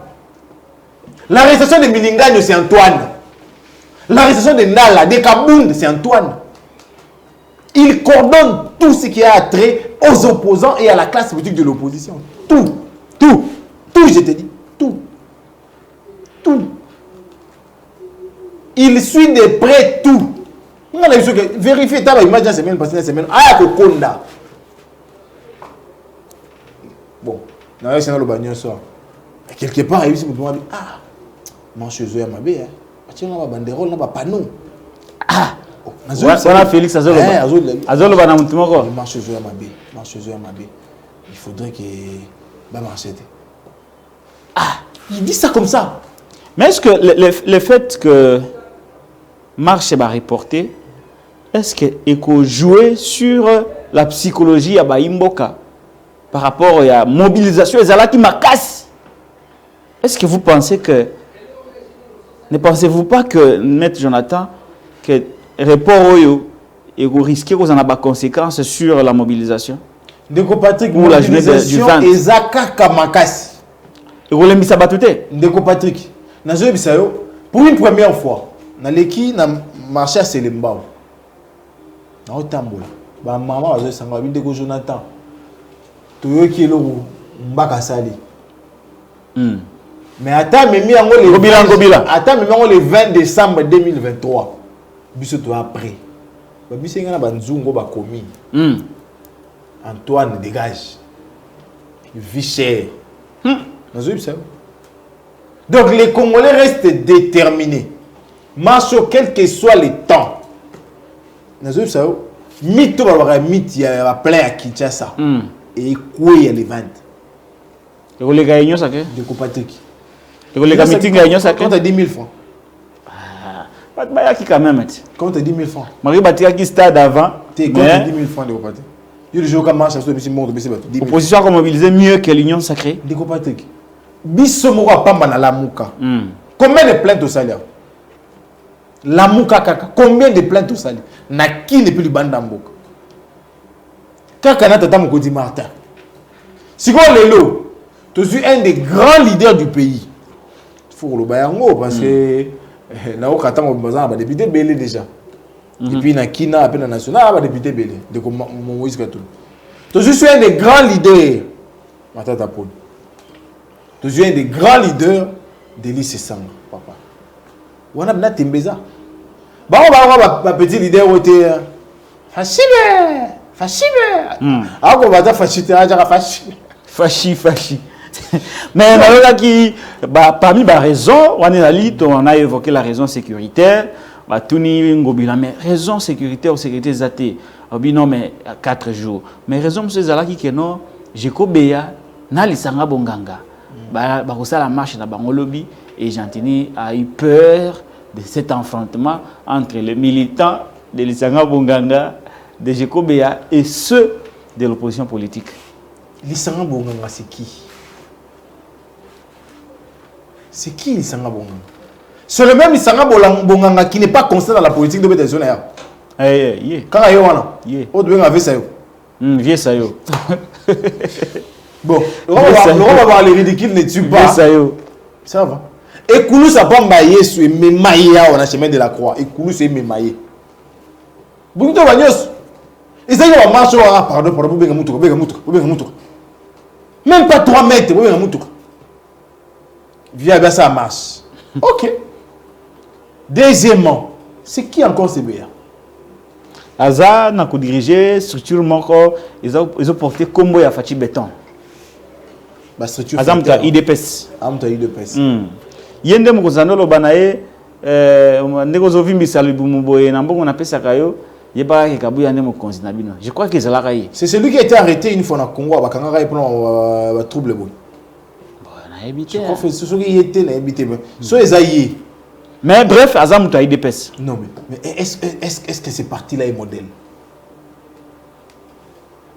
L'arrestation de Milingano, c'est Antoine. L'arrestation de Nala, de Kabound, c'est Antoine. Il coordonne tout ce qui a trait aux opposants et à la classe politique de l'opposition. Tout, je te dis, tout. Il suit de près tout. Vérifiez ta image la semaine passée, la semaine. Ah, Kokonda. Bon, c'est dans le bagnon soir. Quelque part, il me demande, ah, marche chez eux à ma baie. Tiens, on va banderole, on va panneau. Ah, voilà Félix Azoloba na mutumoko. Marche chez eux à ma baie. Il faudrait que bah marcher. Ah, il dit ça comme ça. Mais est-ce que le fait que marche va reporter, est-ce qu'il faut jouer sur la psychologie à Baimboka par rapport à la mobilisation des alaki makas? Est-ce que vous pensez que ne pensez-vous pas que Maître Jonathan que report et vous risquez que vous en avez des conséquences sur la mobilisation? Ndeko Patrick, pour la mobilisation et Zaka Kamakasi. Et vous l'avez mis ça batouté? Ndeko Patrick, pour une première fois, dans l'équipe na marché à Selembao. Na otambola. Ba maman azo sanga Ndeko Jonathan. Toyo ki lo mbaka sali. Mais attends, mais le 20 décembre 2023. Biso to après. Ba biso ngana banzungo ba komi. Antoine dégage. Vie chère. Donc les Congolais restent déterminés. Marche quel que soit le temps. Mito ba mythe ya plein à Kinshasa. Et quoi il y a les ventes. Et vous les gagnez ça que? De Patrick. Et vous les meeting gagnez ça que? Quand 10 000 francs. Pas de bail qui quand même. Quand 10 000 francs. Marie Batia qui stade avant. Tu comptes 10 000 francs de Patrick. Il y a des jours qui marchent sur le monde. L'opposition a mobilisé mieux que l'Union sacrée. De Patrick. Bissomora Pamba na la Mouka. Combien de plaintes au salaire? La Mouka Kaka. Combien de plaintes au salaire? Na qui n'est plus le bandamboka? Kaka na tata Mokodi Martin. Si vous lelo, tu es un des grands leaders du pays. Il faut le bayango parce que na okata mo bazana ba député belé déjà. Et puis na kina appel national ba député belé de comme Moïse Katou. Tu es un des grands leaders. Matata Paul. Tu es un des grands leaders de l'ICE Sanga, papa. On a bien Tembeza. Bah, petit leader, on était Fachime. Ah, on va dire Fachi. Mais parmi les raisons, on a évoqué la raison sécuritaire. Mais raison sécuritaire ou sécurité zate. Non, mais 4 jours. Mais raison, c'est Zalaki que non, Jeko Beya, Nali Sanga Bonganga. La marche dans Bangolobi et Gentini a eu peur de cet affrontement entre les militants de l'Isanga Bonganga, de Jeko Beya et ceux de l'opposition politique. L'Isanga Bonganga, c'est qui? C'est qui l'Isanga Bonganga? C'est le même Isanga Bonganga qui n'est pas constant dans la politique de Bétézonnaire. Quand il y a on doit avoir ça. Vieux ça. Bon, on va voir les ridicules ne tue pas. Ça va. Et Koulou ça pas maillé sur mes maillés on a chemin de la croix. Et Koulou c'est mes maillés. Bonito Bagnos. Et ça il va marcher pardon pour bien mutuka. Même pas 3 mètres bien mutuka. Via ça marche. OK. Deuxièmement, c'est qui encore CBA? Aza n'a que dirigé structure moko ils ont porté combo ya Fachi Béton. ba structure Azamta IDPS. Amta IDPS. Yende mukozanolo banaye ndeko zovimbisa libumuboye na mbongo na pesa kayo yeba ke kabuya ndemo konzina bino. Je crois que zalaka yi. C'est celui qui a été arrêté une fois na Congo abakanga pour ba trouble boy. Bon na éviter. Je crois que c'est celui qui était na éviter. So ezayi. Mais bref, Azamta IDPS. Non mais est-ce que c'est parti là est modèle?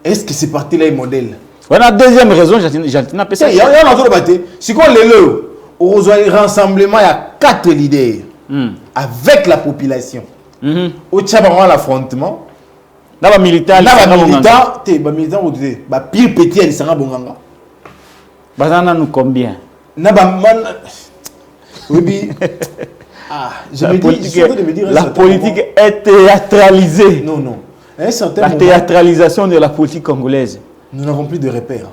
Est-ce que c'est parti là est modèle? Voilà deuxième raison, j'attends pesa. Il y a un autre batté. Si qu'on les le au rassemblement il y a 4 leaders avec la population. Au Tchabaran l'affrontement. Là ba militant, militant ba pire petit elle sanga bonganga. Bazana nous combien? Na ba man oui. Je me dis la politique est théâtralisée. Non. La théâtralisation de la politique congolaise. Nous n'avons plus de repères.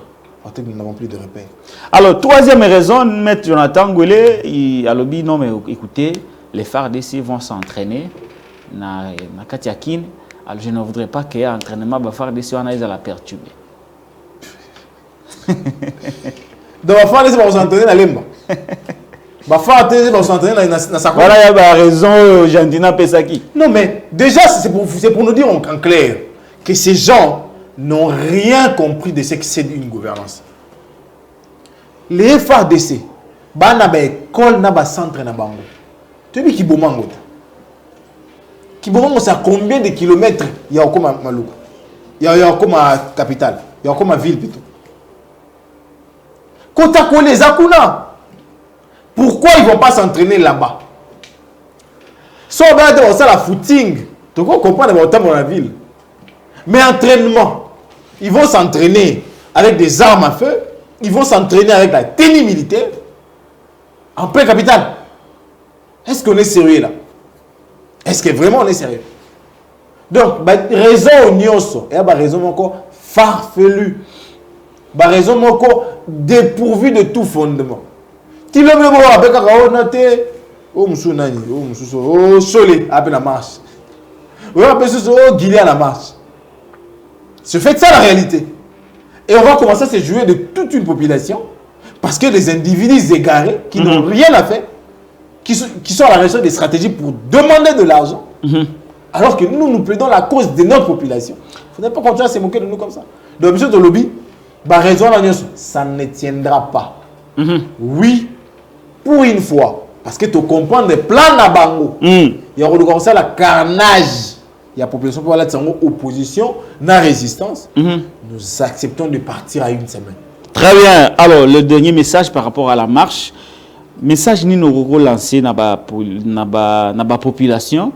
Alors, troisième raison, M. Jonathan Goulet, il a lobby, non mais écoutez, les FARDC vont s'entraîner na Katiakin. Alors, je ne voudrais pas qu'il y ait un entraînement de FARDC, on a la perturber. Donc, les FARDC vont s'entraîner dans l'Emba. Voilà, il y a raison, Jandina Pesaki. Non, mais déjà, c'est pour nous dire en clair que ces gens n'ont rien compris de ce que c'est une gouvernance. Les FARDC, bana ba école na ba centre na bango. Tu dis Kibomango. Kibomango c'est à combien de kilomètres il y a comme Maluku. Il y a comme capitale, il y a comme ville plutôt. Kota ko les akuna. Pourquoi ils ne vont pas s'entraîner là-bas? Si on va dans la footing, tu comprends dans la ville. Mais entraînement, ils vont s'entraîner avec des armes à feu, ils vont s'entraîner avec la tenue militaire en pleine capitale. Est-ce qu'on est sérieux là? Est-ce que vraiment on est sérieux? Donc, raison onyoso, et raison encore farfelu, raison encore dépourvu de tout fondement. Tu le veux voir avec un noté, oh monsieur Nani, oh monsieur, oh Solé, après la marche. Oh après ce, oh Guillet à la marche. C'est fait ça la réalité. Et on va commencer à se jouer de toute une population parce que les individus égarés qui n'ont rien à faire, qui sont à la recherche des stratégies pour demander de l'argent, alors que nous plaidons la cause de notre population. Il ne faudrait pas continuer à se moquer de nous comme ça. Donc monsieur de lobby, ça ne tiendra pas. Oui. Pour une fois, parce que tu comprends les plans à Bango, il y a recommencé la carnage. Il y a la population pour aller en opposition, la résistance. Nous acceptons de partir à une semaine. Très bien. Alors, le dernier message par rapport à la marche. Message ni nous relancer dans la population.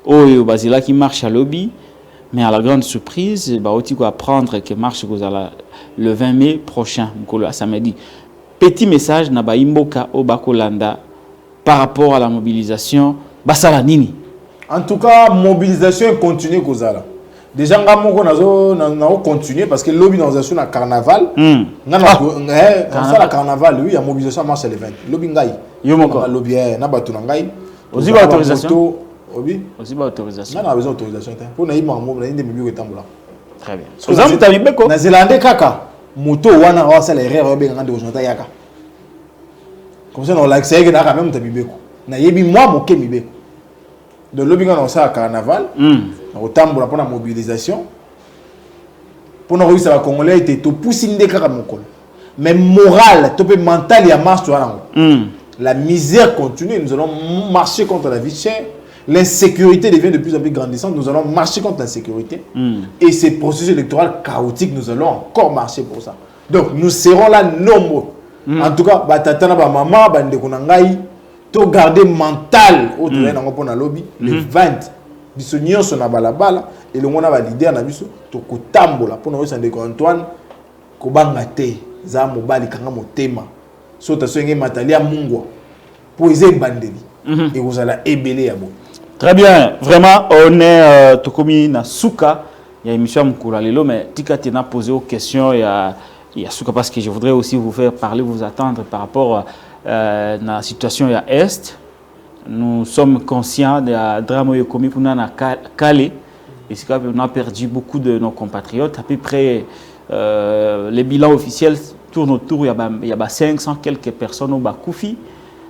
Oh, Basila qui marche à lobby. Mais à la grande surprise, il va apprendre que marche le 20 mai prochain, samedi. Petit message na Imboka au Bakolanda par rapport à la mobilisation basala nini. En tout cas, mobilisation continue kozala. Déjà ngamoko nazo continuer parce que l'mobilisation na carnaval. La carnaval oui, la mobilisation marche le 20. Lobby ngai. Yo moko. Lobby na batu ngai. Aussi ba autorisation. Obi. Aussi ba autorisation. Na besoin d'autorisation. Pour na yima mo na inde mibio etambola. Très bien. Ozamu tabibeko. Na Zélande kaka. Moto wana wa sala erreur be ngande ozonta yaka. Comme ça on l'accès que na quand même tabibeko. Na yebi moi moke mibeko. De lobby ngana ça carnaval. Na otambola pour la mobilisation. Pour na réussir à congolais était to poussinde kaka mokolo. Mais moral, to pe mental ya marche wana. La misère continue, nous allons marcher contre la vie chère. L'insécurité devient de plus en plus grandissante. Nous allons marcher contre l'insécurité. Et ces processus électoraux chaotiques, nous allons encore marcher pour ça. Donc, nous serons là nombreux. En tout cas, batatana ba maman, bande konangai, to garder mental au terrain na lobby le 20. Bisonnion son balabala et le mona ba leader na biso to kotambola pour nous sande ko Antoine ko bangate za mobali kanga motema. So ta soenge matalia mungwa pour eze bandeli et vous allez ébeler ya bon. Très bien, vraiment, on est Tokomi na Souka. Il y a une émission Mkoula Lelo, mais Tika Tena posé aux questions. Il y a Souka parce que je voudrais aussi vous faire parler, vous attendre par rapport à la situation à Est. Nous sommes conscients de la drame Yokomi pour nous à Calais. Et c'est qu'on a perdu beaucoup de nos compatriotes. À peu près, les bilans officiels tourne autour, il y a 500 quelques personnes au Bakoufi.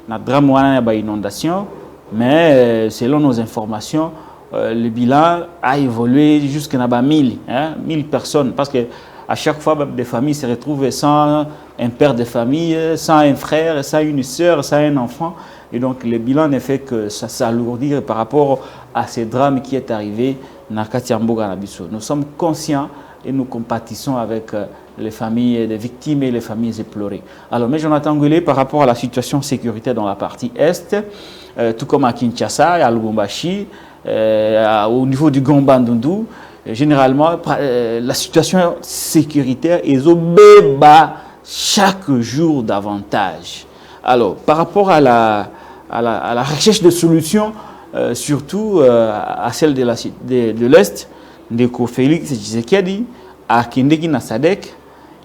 Dans le drame, il y a inondation. Mais selon nos informations, le bilan a évolué jusqu'à 1000 personnes. Parce que à chaque fois, des familles se retrouvent sans un père de famille, sans un frère, sans une soeur, sans un enfant. Et donc, le bilan ne fait que ça s'alourdir par rapport à ce drame qui est arrivé dans Katiamboga Nabiso. Nous sommes conscients et nous compatissons avec les familles des victimes et les familles éplorées. Alors, mais Jonathan Ngouélé, par rapport à la situation sécuritaire dans la partie Est, tout comme à Kinshasa, à Lubumbashi, au niveau du Gomba-Ndundu, généralement, la situation sécuritaire est au béba chaque jour davantage. Alors, par rapport à la recherche de solutions, surtout à celle de l'Est, Ndeko Félix Tshisekedi, à Kindeki na Sadek,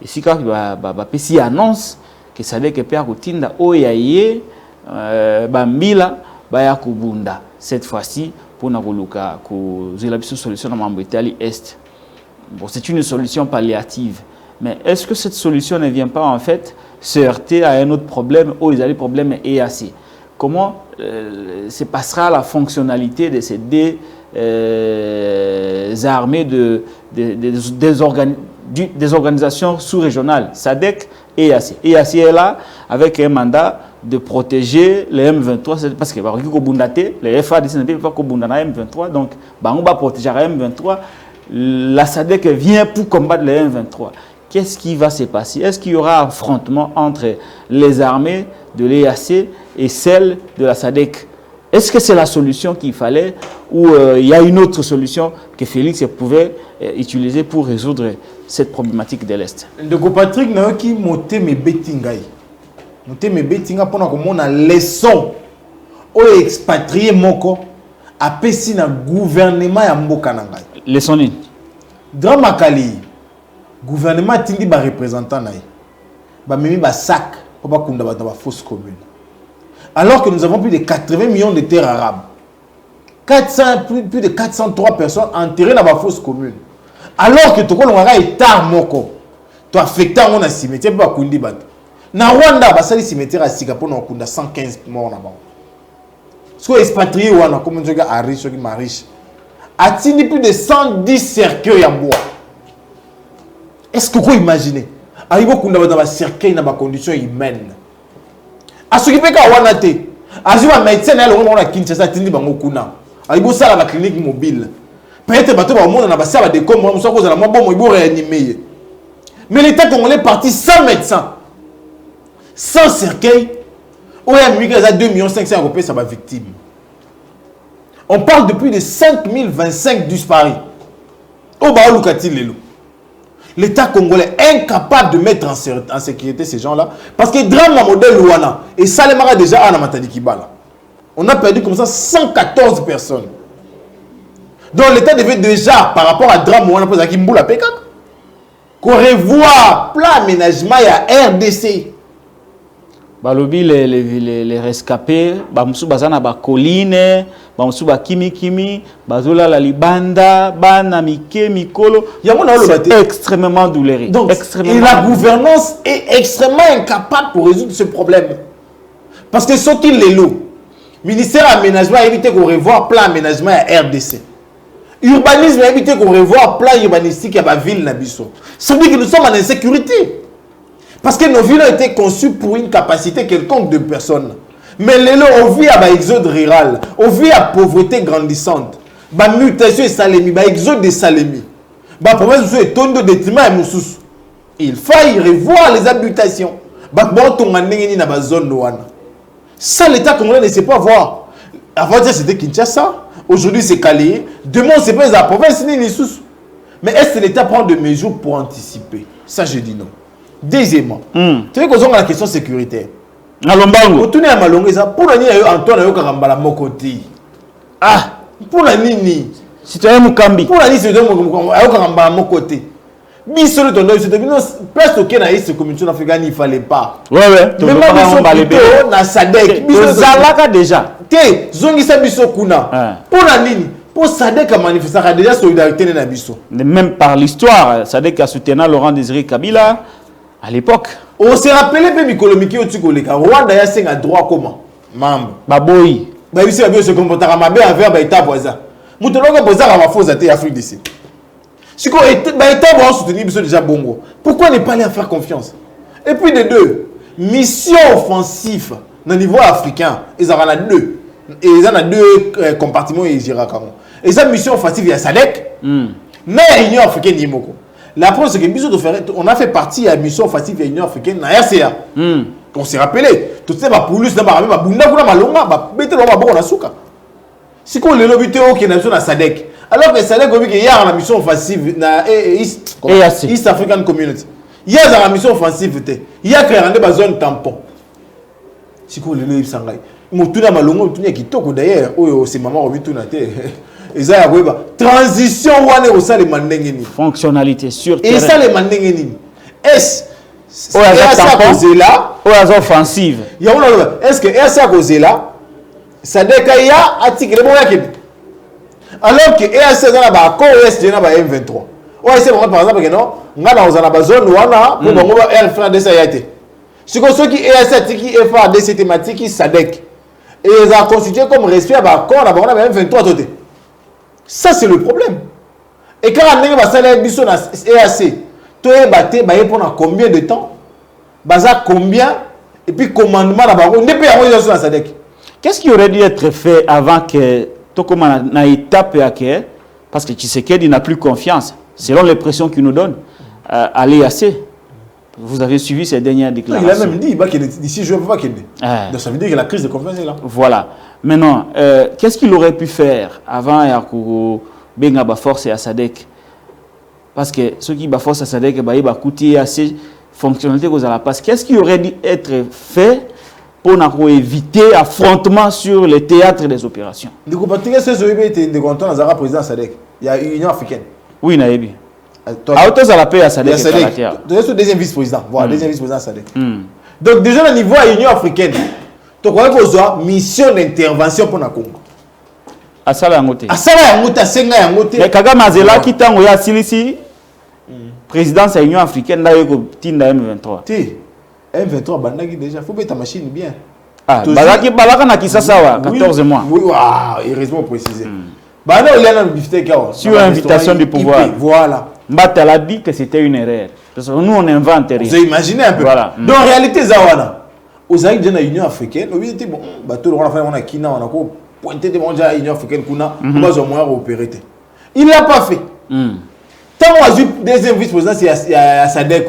et si quand il annonce que Sadek est père Kutinda, Oyaye, Bambila, Bayakubunda, cette fois-ci, pour Nagoluka, que la solution dans l'Italie Est. Bon, c'est une solution palliative. Mais est-ce que cette solution ne vient pas en fait se heurter à un autre problème, où ils ont le problème EAC? Comment se passera la fonctionnalité de ces deux armées des organisations sous-régionales, SADC et EAC? EAC est là avec un mandat de protéger les M23, parce que les FADC ne peuvent pas combattre les M23, donc on va protéger les M23. La SADC vient pour combattre les M23. Qu'est-ce qui va se passer? Est-ce qu'il y aura un affrontement entre les armées de l'EAC et celles de la SADC? Est-ce que c'est la solution qu'il fallait ou il y a une autre solution que Félix pouvait utiliser pour résoudre cette problématique de l'Est? Ndeko Patrick, je suis monté mes bettingai. Monté mes bettingai pour qu'on a leçon aux expatriés moko à pessi na gouvernement ya mboka nangai. Leçon ni. Drama Kali. Gouvernement tindi ba représentant naï. Ba mimi ba sac pour pas kunda ba fausse commune. Alors que nous avons plus de 80 millions de terres arabes. Plus de 403 personnes enterrées dans la fosse commune. Alors que tu as un état moko. Tu as affecté un cimetière pour kundi bat. Na Rwanda ba sali cimetière à Singapore na kunda 115 morts là-bas. So expatrié wana comme on dit à riche qui mariche. Atini plus de 110 cercueils en bois. Est-ce que vous imaginez? Arrivo kunda ba dans cercueil dans conditions humaines. A ce qui fait qu'à Wanate, à ce moment médecin là on a Kinshasa tindi bango kuna. Arrivo ça la clinique mobile. Peut-être bateau ba monde na ba ça des comme moi ça cause la moi bon il réanimer. Mais l'État congolais parti sans médecin, sans cercueil. Où il y a 2 500 000 Européens ça va victime. On parle de plus de 5025 disparus. Au Baolukati Lelo. L'État congolais est incapable de mettre en sécurité ces gens-là. Parce que drame modèle Luana et Salemara déjà à Namatadi Kibala. On a perdu comme ça 114 personnes. Donc l'État devait déjà, par rapport à drame Luana, pour Zakimboula Pekak, qu'on revoie plein aménagement et à RDC. Balobi les rescapés, bamsu bazana ba colline, bamsu ba kimi, bazola la libanda, bana mike mikolo. C'est extrêmement douloureux. Donc, extrêmement et la gouvernance est extrêmement incapable pour résoudre ce problème. Parce que ce qui est le ministère aménagement a évité qu'on revoie plan aménagement à RDC. Urbanisme a évité qu'on revoie plan urbanistique à la ville Nabiso. Ça veut dire que nous sommes en insécurité. Parce que nos villes ont été conçues pour une capacité quelconque de personnes. Mais on vit à l'exode rural, on vit à pauvreté grandissante. La mutation est salemi, l'exode des salemi. La province est tombée de détriment à Moussous. Il faut revoir les habitations. Ça, l'État congolais ne sait pas voir. Avant, c'était Kinshasa. Aujourd'hui, c'est Calais. Demain, c'est pas la province ni Moussous. Mais est-ce que l'État prend des mesures pour anticiper? Ça, je dis non. Deuxièmement, tu veux qu'on soit dans la question sécuritaire. Alombango. Pour à Malongo, pour la nuit, Antoine a eu Karambala Mokoti. Ah, pour la nuit, citoyen Mukambi. Pour la nuit, c'est de Karambala Mokoti. Bissole ton doigt, c'était presque au Kenya, cette communauté africaine, il fallait pas. Ouais. Même si on plutôt dans Sadek. Zalaka déjà. Té, Zongisa Bisso Kuna. Pour la nuit. Pour Sadek a manifesté déjà solidarité dans Bisso. Même par l'histoire, Sadek a soutenu Laurent Désiré Kabila. À l'époque. On s'est rappelé que Mikolomiki au Tsukoleka, Rwanda a un droit comment membre. Baboyi. Bah ici se comporter à ma mère avec un état voisin. Moutonoko posa à ma fausse à Afrique d'ici. Si quoi état va soutenir déjà bongo. Pourquoi ne pas aller faire confiance? Et puis de deux, mission offensive au niveau africain, ils en ont deux. Et ils en ont deux compartiments et ils iront comment. Et cette mission offensive il y a SADC. Mais l'Union africaine n'y moko. La preuve c'est que on a fait partie de la mission offensive de l'Union africaine dans RCA. On s'est rappelé. Tout ça, police, bunda kuna malonga, bete lo maboko na suka. Si qu'on le lobby théo qui est dans SADC. Alors que SADC comme qu'il y a la mission offensive na East African Community. Il y a la mission offensive il y a créé une zone tampon. Si qu'on le lobby sangai. Mutuna malongo mutuna kitoko d'ailleurs, oh c'est maman robituna te. Transition wane au sein les mandengeni. Fonctionnalité sur terrain. Et ça les mandengeni. Est-ce que là ou à offensive. Est-ce que RCA causé là ça décaille à tirer bon yakib. Alors que RCA dans la accord est na ba M23. Ouais c'est par exemple que non, ngana ozana ba zone wana pour bongo R frère ça yate. Ce que ceux qui RCA tiki FA de cette thématique SADC et ils ont constitué comme respect à accord na ba M23 toté. Ça c'est le problème. Et quand on va saler biso na EAC, to e baté ba pendant combien de temps? Baza combien? Et puis commandement là-bas, on n'est pas en sur la SADC. Qu'est-ce qui aurait dû être fait avant que Tokoma na étape parce que Tshisekedi n'a plus confiance, selon les pressions qu'il nous donne, à l'EAC. Vous avez suivi ces dernières déclarations. Il a même dit d'ici je ne veux pas qu'il ait. Donc ça veut dire que la crise de confiance est là. Voilà. Maintenant, qu'est-ce qu'il aurait pu faire avant Yakouro Benga force à SADC? Parce que ceux qui force à SADC, il va coûter assez fonctionnalité aux alapas. Qu'est-ce qui aurait dû être fait pour éviter affrontement sur le théâtre des opérations? Du coup, parce que c'est ce qui est de content dans le président SADC. Il y a l'Union africaine. Oui, Naïbi. À autant à la paix à SADC. Tu es le deuxième vice-président. Voilà, deuxième vice-président SADC. Donc déjà au niveau de l'Union africaine, tu crois qu'il y a une mission d'intervention pour le Congo. À ça, il y a à ça, il y a mais Kagame Azela qui t'a envoyé à Silisi, présidence de l'Union africaine, là, il y a M23. M23, bandagi déjà, il faut mettre ta machine bien. Ah, Balaka na Kisasawa, 14 mois. Oui, heureusement précisé. Bana il y a un sur invitation du pouvoir. Voilà. Mbata a dit que c'était une erreur. Parce que nous, on invente rien. Vous imaginez un peu. Voilà. Donc, en réalité, Zawana, aux aïeux de l'Union africaine, on dit bon, tout le monde a fait on a Kina, on a pointé des mondiaux à l'Union africaine, on a moyen opéré. Il ne l'a pas fait. Tant qu'on a eu deuxième vice-président, c'est à SADC.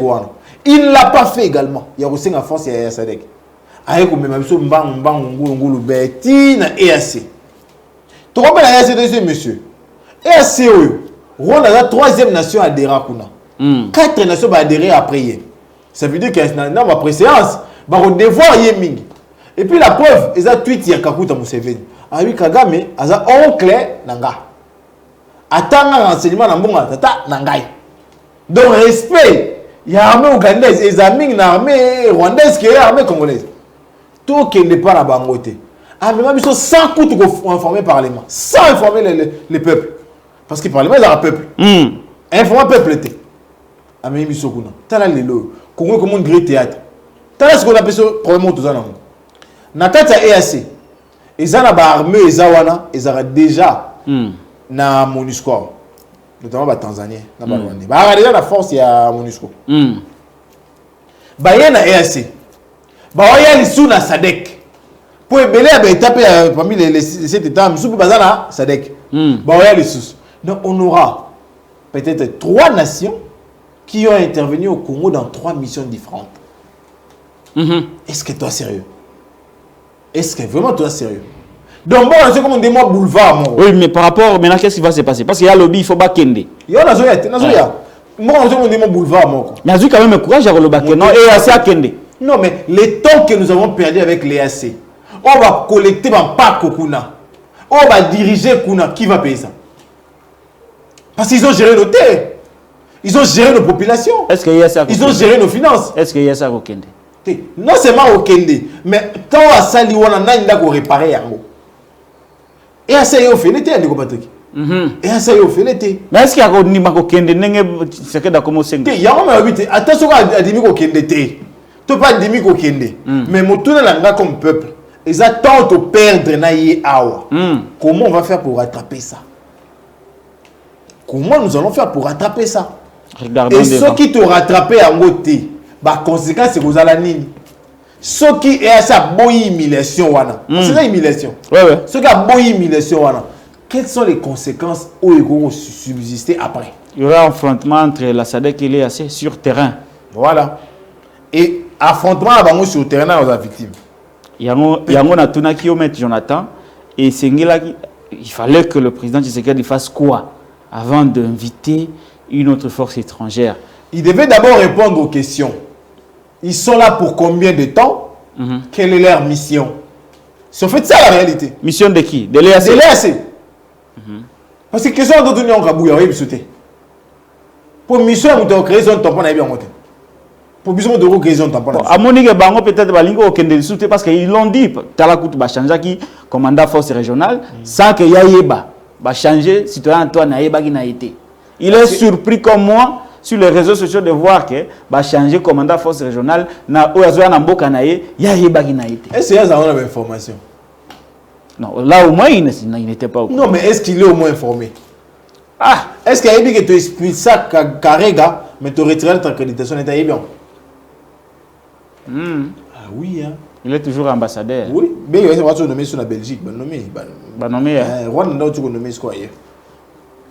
Il ne l'a pas fait également. Il y a aussi une force à SADC. Avec le même chose, Mbang, Betty, EAC. Tu comprends la EAC, monsieur? EAC, Rwanda est la troisième nation à adhérer à Kuna. 4 nations vont adhérer après. Ça veut dire qu'il y a une préséance. Il va devoir Yeming. Et puis la preuve, ils ont tweet Yakakuta Museveni. Avec Kagame, ils ont oncle Nanga. Attends un renseignement dans Mbonga, tata Nangai. Donc respect, il y a l'armée ougandaise, les amis, l'armée rwandaise qui est l'armée congolaise. Tout qui n'est pas la bangote. Ah, mais même sans coût pour informer le Parlement, sans informer les peuples. Parce que le Parlement est un peuple. Informer le peuple était. Ah, mais il y a un Tala Lelo, Congo comme un grand théâtre. Tala ce qu'on appelle ce problème tout ça. Nakata EAC, ils ont l'armée, ils ont déjà na MONUSCO. Notamment les Tanzaniens. Ils ont déjà la force à MONUSCO. Ils ont EAC. Ils ont sous na SADC. Pour ébeler parmi les 7 États, ils ont na SADC. Donc on aura peut-être 3 nations qui ont intervenu au Congo dans 3 missions différentes. Est-ce que toi sérieux? Est-ce que vraiment toi sérieux? Donc bon, c'est comme on démarre boulevard. Oui, mais par rapport maintenant, qu'est-ce qui va se passer? Parce qu'il y a le lobby, il faut pas kende. Il y a moi, on démarre boulevard. Mais il y a quand même le courage à le baquer. Non, et assez à kende. Non, mais les temps que nous avons perdu avec l'EAC, on va collecter un parc au Kuna. On va diriger Kuna. Qui va payer ça? Parce qu'ils ont géré nos terres. Ils ont géré nos populations. Est-ce qu'il y a ça? Ils ont géré nos finances. Est-ce qu'il y a ça au Kende? Non seulement au Kende, mais quand on a sali, on a réparé yango. Et à ça, il y a fait les terres de Patrick. Et ça y est, au fait l'été. Mais est-ce qu'il y a un niveau qui est de commencer? Il y a un moment, attention à des niveaux qui est tu pas des niveaux qui est mais mon tour comme peuple, ils attendent de perdre naïe awa. Comment on va faire pour rattraper ça? Comment nous allons faire pour rattraper ça? Regardons et ceux qui te rattrapent en côté, bah conséquence c'est que vous allez nini. Ceux qui est à sa bonne humiliation wana. C'est la humiliation. Ouais. Ceux qui ont bonne humiliation wana. Quelles sont les conséquences où ils vont subsister après? Il y aura un affrontement entre la SADC et l'EAC sur terrain. Voilà. Et affrontement avant sur le terrain aux victimes. Il y a un tuna qui met Jonathan et c'est là il fallait que le président Tshisekedi fasse quoi avant d'inviter une autre force étrangère. Il devait d'abord répondre aux questions. Ils sont là pour combien de temps? Quelle est leur mission? C'est en fait ça la réalité. Mission de qui? De l'EAC. De l'EAC. Parce que question de donner un kabouya, oui, sauter. Pour mission, on doit créer un tampon à bien monter. Pour mission de créer un tampon. À mon niveau, bango peut-être balingo aucun sauter parce qu'ils l'ont dit. Talakout va changer qui commandant force régionale sans que Yayeba va changer citoyen Antoine Yayeba qui n'a été. Il est surpris comme moi sur les réseaux sociaux de voir que va changer commandant force régionale na oyazoya na mboka na ye Yayeba qui n'a été. Est-ce qu'il y a une information? Non, là au moins il n'était pas au courant. Non, mais est-ce qu'il est au moins informé? Ah, est-ce qu'il y a dit que tu expliques ça carréga, mais tu retires notre accréditation et tu bien? Ah oui, hein. Il est toujours ambassadeur. Oui, mais il va se nommer sur la Belgique. Rwanda, tu vas nommer quoi?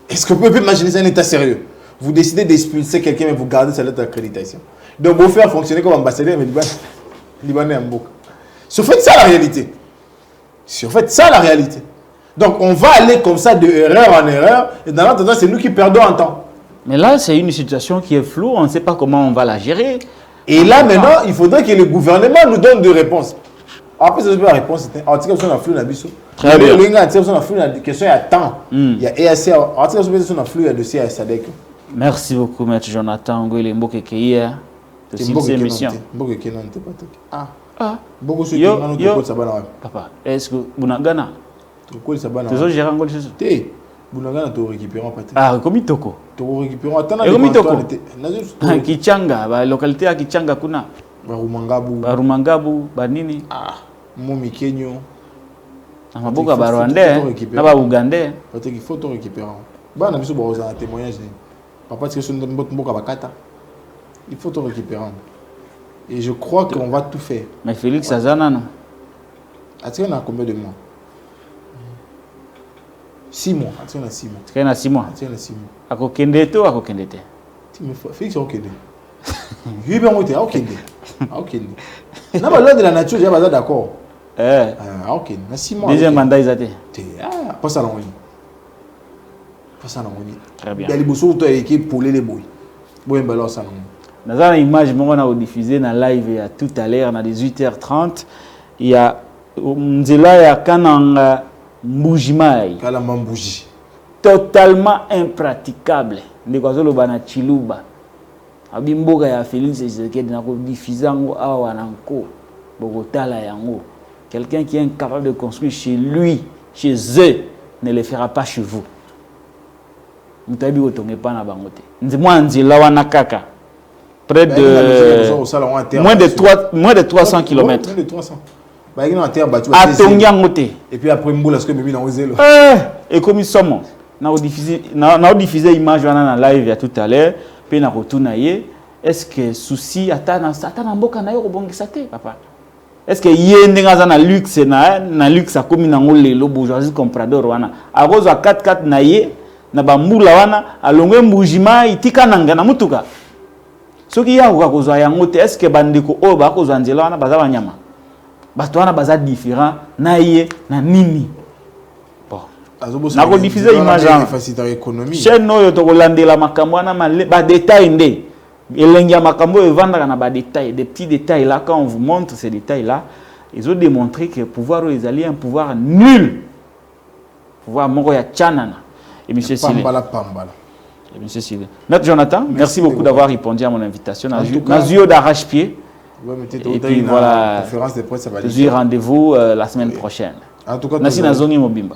Est-ce que vous pouvez imaginer ça un état sérieux? Vous décidez d'expulser quelqu'un, mais vous gardez sa lettre d'accréditation. Donc, vous faire fonctionner comme ambassadeur, mais Libanais en boucle. C'est en fait ça la réalité. C'est en fait ça la réalité. Donc, on va aller comme ça de erreur en erreur, et dans l'attendant, c'est nous qui perdons en temps. Mais là, c'est une situation qui est floue, on ne sait pas comment on va la gérer. Et là, maintenant, il faudrait que le gouvernement nous donne des réponses. Après, c'est la réponse. Très bien. Merci beaucoup, Maître Jonathan Ngoyle Mbokekeia. C'est une émission. Papa, est-ce que vous n'avez pas de gérer un ah, comme Toko. Kichanga, la localité à Kichanga kuna. Barumangabu, Banini. Ah, Momi Kenyo. Amaboka Barwandais, Naba Ougandais. Il faut tout récupérer. Bah, on a vu un témoignage. Papa, c'est que il faut tout récupérer. Et je crois qu'on va tout faire. Mais Félix Azana, non? Est-ce qu'on a combien de mois? 6 mois. Est-ce qu'on a 6 mois? Est-ce qu'on a 6 mois? Est-ce qu'on a 6 mois? À quoi Kendete ou à quoi Kendete? Félix, ok. Je vais bien monter. Ok. Ok. Non, mais l'ordre de la nature, j'ai pas d'accord. Ok. 6 mois. Deuxième mandat, ils étaient. Ah, pas ça, non. Pas ça, non. Très bien. Il y a les boussons qui pour les bouilles. Bon, ben là, ça, non. Dans une image, on a diffusé dans live tout à l'heure, à 18h30. Il y a Nzela, il y a Kananga Mbujimai. Kalama Mbuji. Totalement impraticable. Ndekwazo bana Chiluba. Abimboka ya Félix Tshisekedi na ko diffuser ngo awa nanko. Bogotala yango. Quelqu'un qui est incapable de construire chez lui, chez eux, ne le fera pas chez vous. Mutabi otonge pa na bangote. Nzimwa Nzela wana kaka. Près de moins de 300 km. Moins de 300. Bah, il y a un terre battu. Et puis après, Mboula, ce que Mimi n'a osé. Et comme ils sont, on a diffusé l'image dans live il y a tout à l'heure. Puis on a retourné. Est-ce que souci attend un beau canal au bon papa? Est-ce que y a un luxe na luxe a comme dans le bourgeoisie comprador wana. À cause de 4x4 naie na bambula wana alongwe mbujima itika nanga na mutuka. Ce qui y a kozwa yango te est-ce que bandeko o ba kozwa nzela wana baza banyama bato wana baza différent na ye na nini bon na ko diffuser image en chaîne oyo to kolandela makambo wana ba détail nde elengi makambo evandaka na ba détail des petits détails là quand on vous montre ces détails là ils ont démontré que pouvoir les alliés un pouvoir nul pouvoir moko ya chanana et monsieur Sile Monsieur Sile. Maître Jonathan, merci beaucoup d'avoir répondu à mon invitation. Nazio d'arrache-pied. Et puis voilà, rendez-vous la semaine prochaine. En tout cas, Nasi Nazongi Mobimba.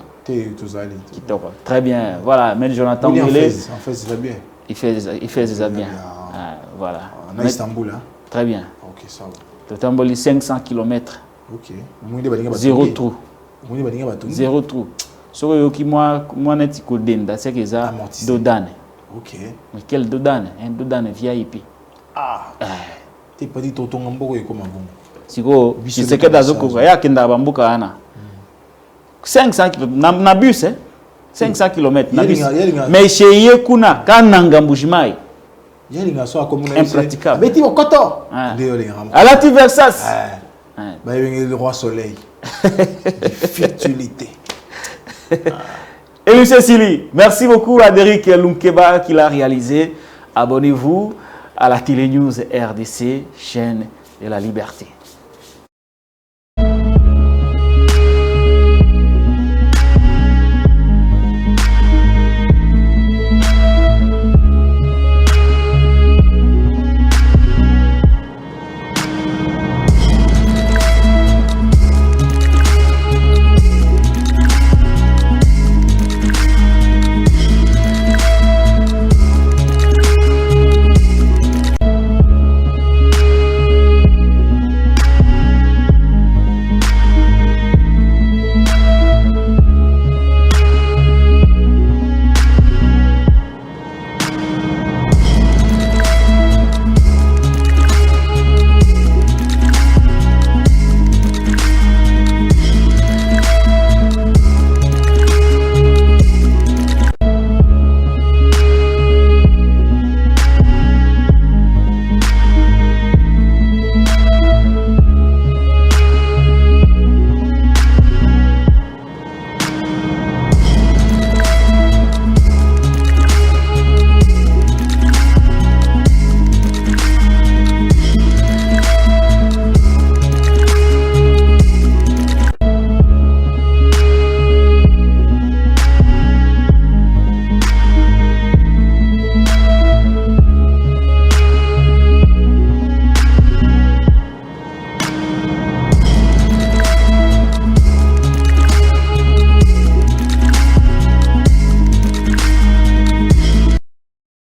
Très bien. Voilà, mais Jonathan William Moulet. En fait, c'est bien. Il fait déjà bien. Voilà. En Istanbul, hein? Très bien. Ok, ça va. Le Tamboli 500 km. Ok. Zéro trou. Zéro trou. Ce que moi net kodenda c'est que ça dodane. Ok. Mais quel dodane? Un dodane VIP. Ah. T'es pas dit tonton Ngamboko est comme un bon. Siko, c'est que d'azoko ya kenda bambuka ana. 500 km na bus hein. 500 km na bus. Mais chez Yekuna kananga mbujimai. Impraticable. Mais tu vas koto. À la Tiversas. Bah le roi soleil. Fertilité. Et M. Sili, merci beaucoup à Derrick Lunkeba qui l'a réalisé. Abonnez-vous à la Télé News RDC, chaîne de la liberté.